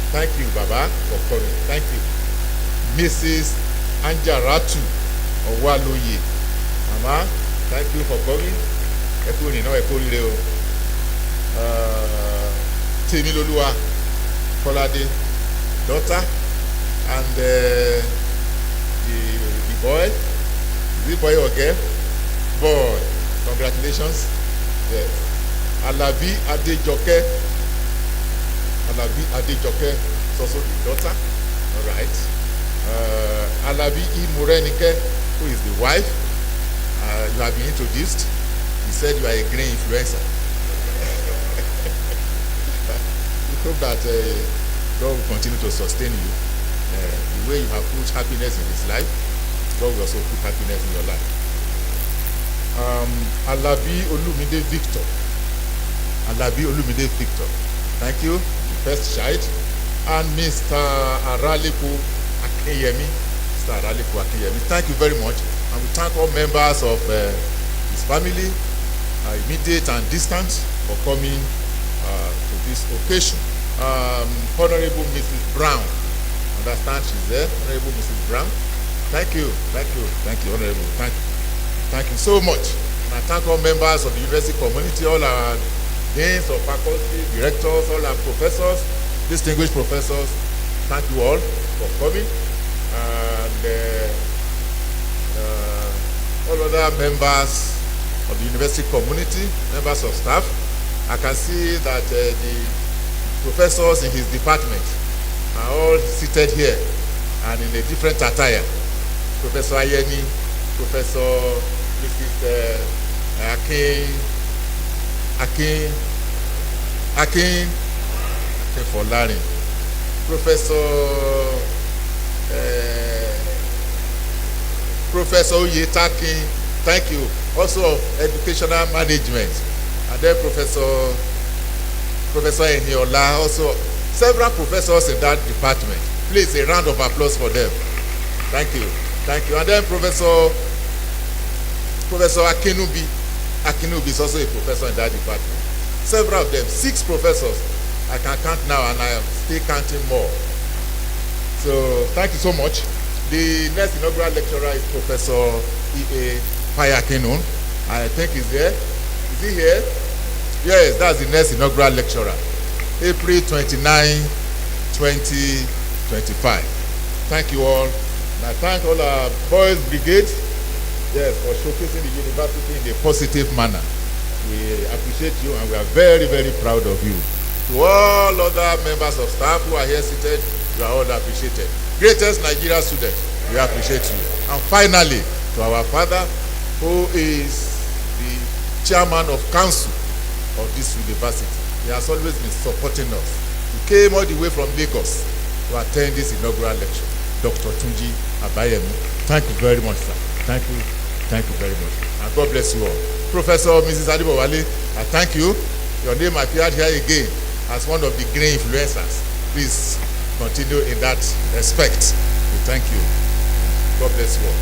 thank you, Baba, for coming. Thank you. Mrs. Anjaratu Owaloye, Mama, thank you for coming. Temiloluwa Kolade, daughter, and the boy. Is it boy or girl? Boy. Congratulations. Yes. Alabi Adejoke. Alabi Adejoke is also the daughter. All right. Alabi Imurenike, who is the wife. You have been introduced. He said you are a green influencer. We hope that God will continue to sustain you. The way you have put happiness in his life, God will also put happiness in your life. Alabi Olumide Victor. Alabi Olumide Victor. Thank you, the first child. And Mr. Araliku Akinyemi. Mr. Araliku Akinyemi. Thank you very much. And we thank all members of his family, immediate and distant, for coming to this occasion. Honorable Mrs. Brown. Understand she's there. Honorable Mrs. Brown. Thank you, Honorable. Thank you so much. And I thank all members of the university community, all our deans of faculty, directors, all our professors, distinguished professors, thank you all for coming. And all other members of the university community, members of staff. I can see that the professors in his department are all seated here and in a different attire. Professor Ayeni, Professor Mrs. Akin for Larry, Professor Oyetakin, thank you, also of educational management, and then Professor Eniola, also several professors in that department. Please, a round of applause for them. Thank you, and then Professor Akinubi is also a professor in that department. Several of them, 6 professors. I can count now, and I am still counting more. So thank you so much. The next inaugural lecturer is Professor E.A. Payakinun. I think he's here. Is he here? Yes, that's the next inaugural lecturer. April 29, 2025. Thank you all. And I thank all our boys brigade, yes, for showcasing the university in a positive manner. We appreciate you, and we are very, very proud of you. To all other members of staff who are here seated, you are all appreciated. Greatest Nigeria student, we appreciate you. And finally, to our father, who is the chairman of council of this university. He has always been supporting us. He came all the way from Lagos to attend this inaugural lecture. Dr. Tunji Abayemi. Thank you very much, sir. Thank you very much. And God bless you all. Professor Mrs. Adibowale, I thank you. Your name appeared here again as one of the green influencers. Please continue in that respect. We thank you. God bless you all.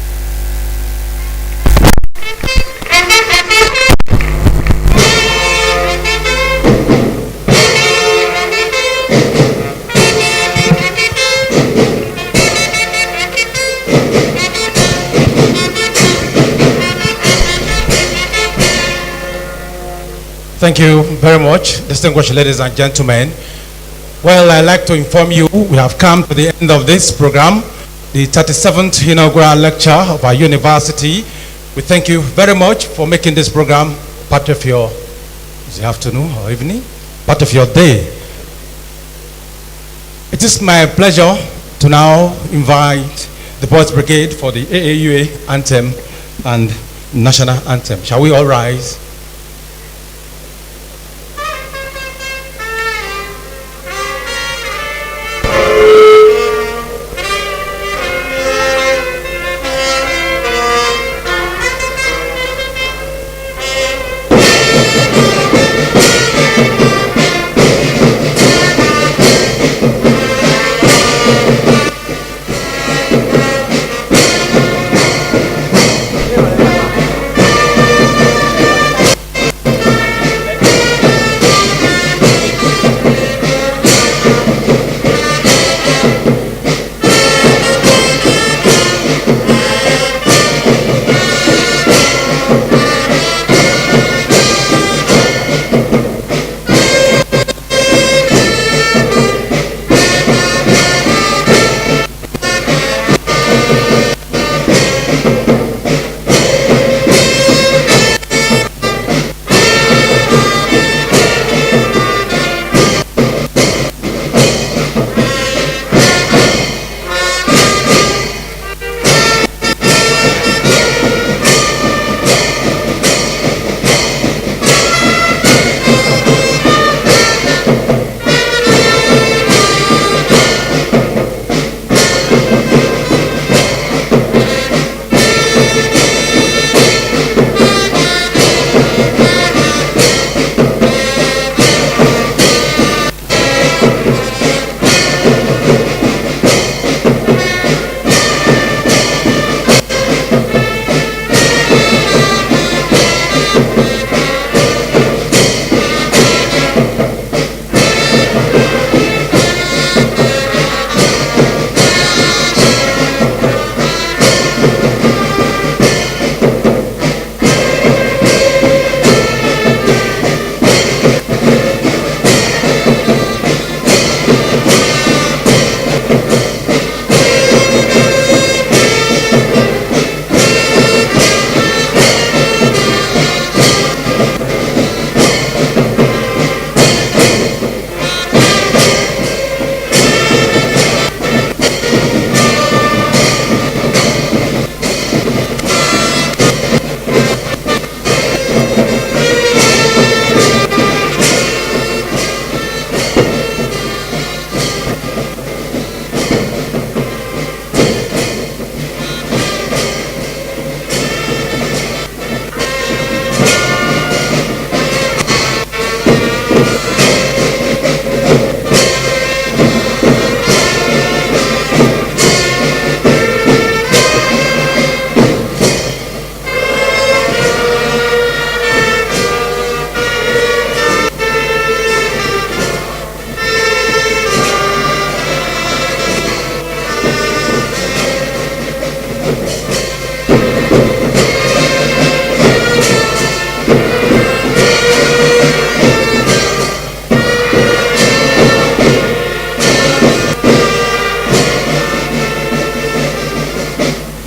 Thank you very much, distinguished ladies and gentlemen. Well, I'd like to inform you we have come to the end of this program, the 37th inaugural lecture of our university. We thank you very much for making this program part of your afternoon or evening, part of your day. It is my pleasure to now invite the Boys Brigade for the AAUA anthem and national anthem. Shall we all rise?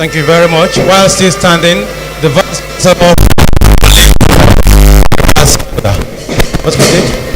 Thank you very much. While still standing, the Vice Chancellor of Passcode. What's with it?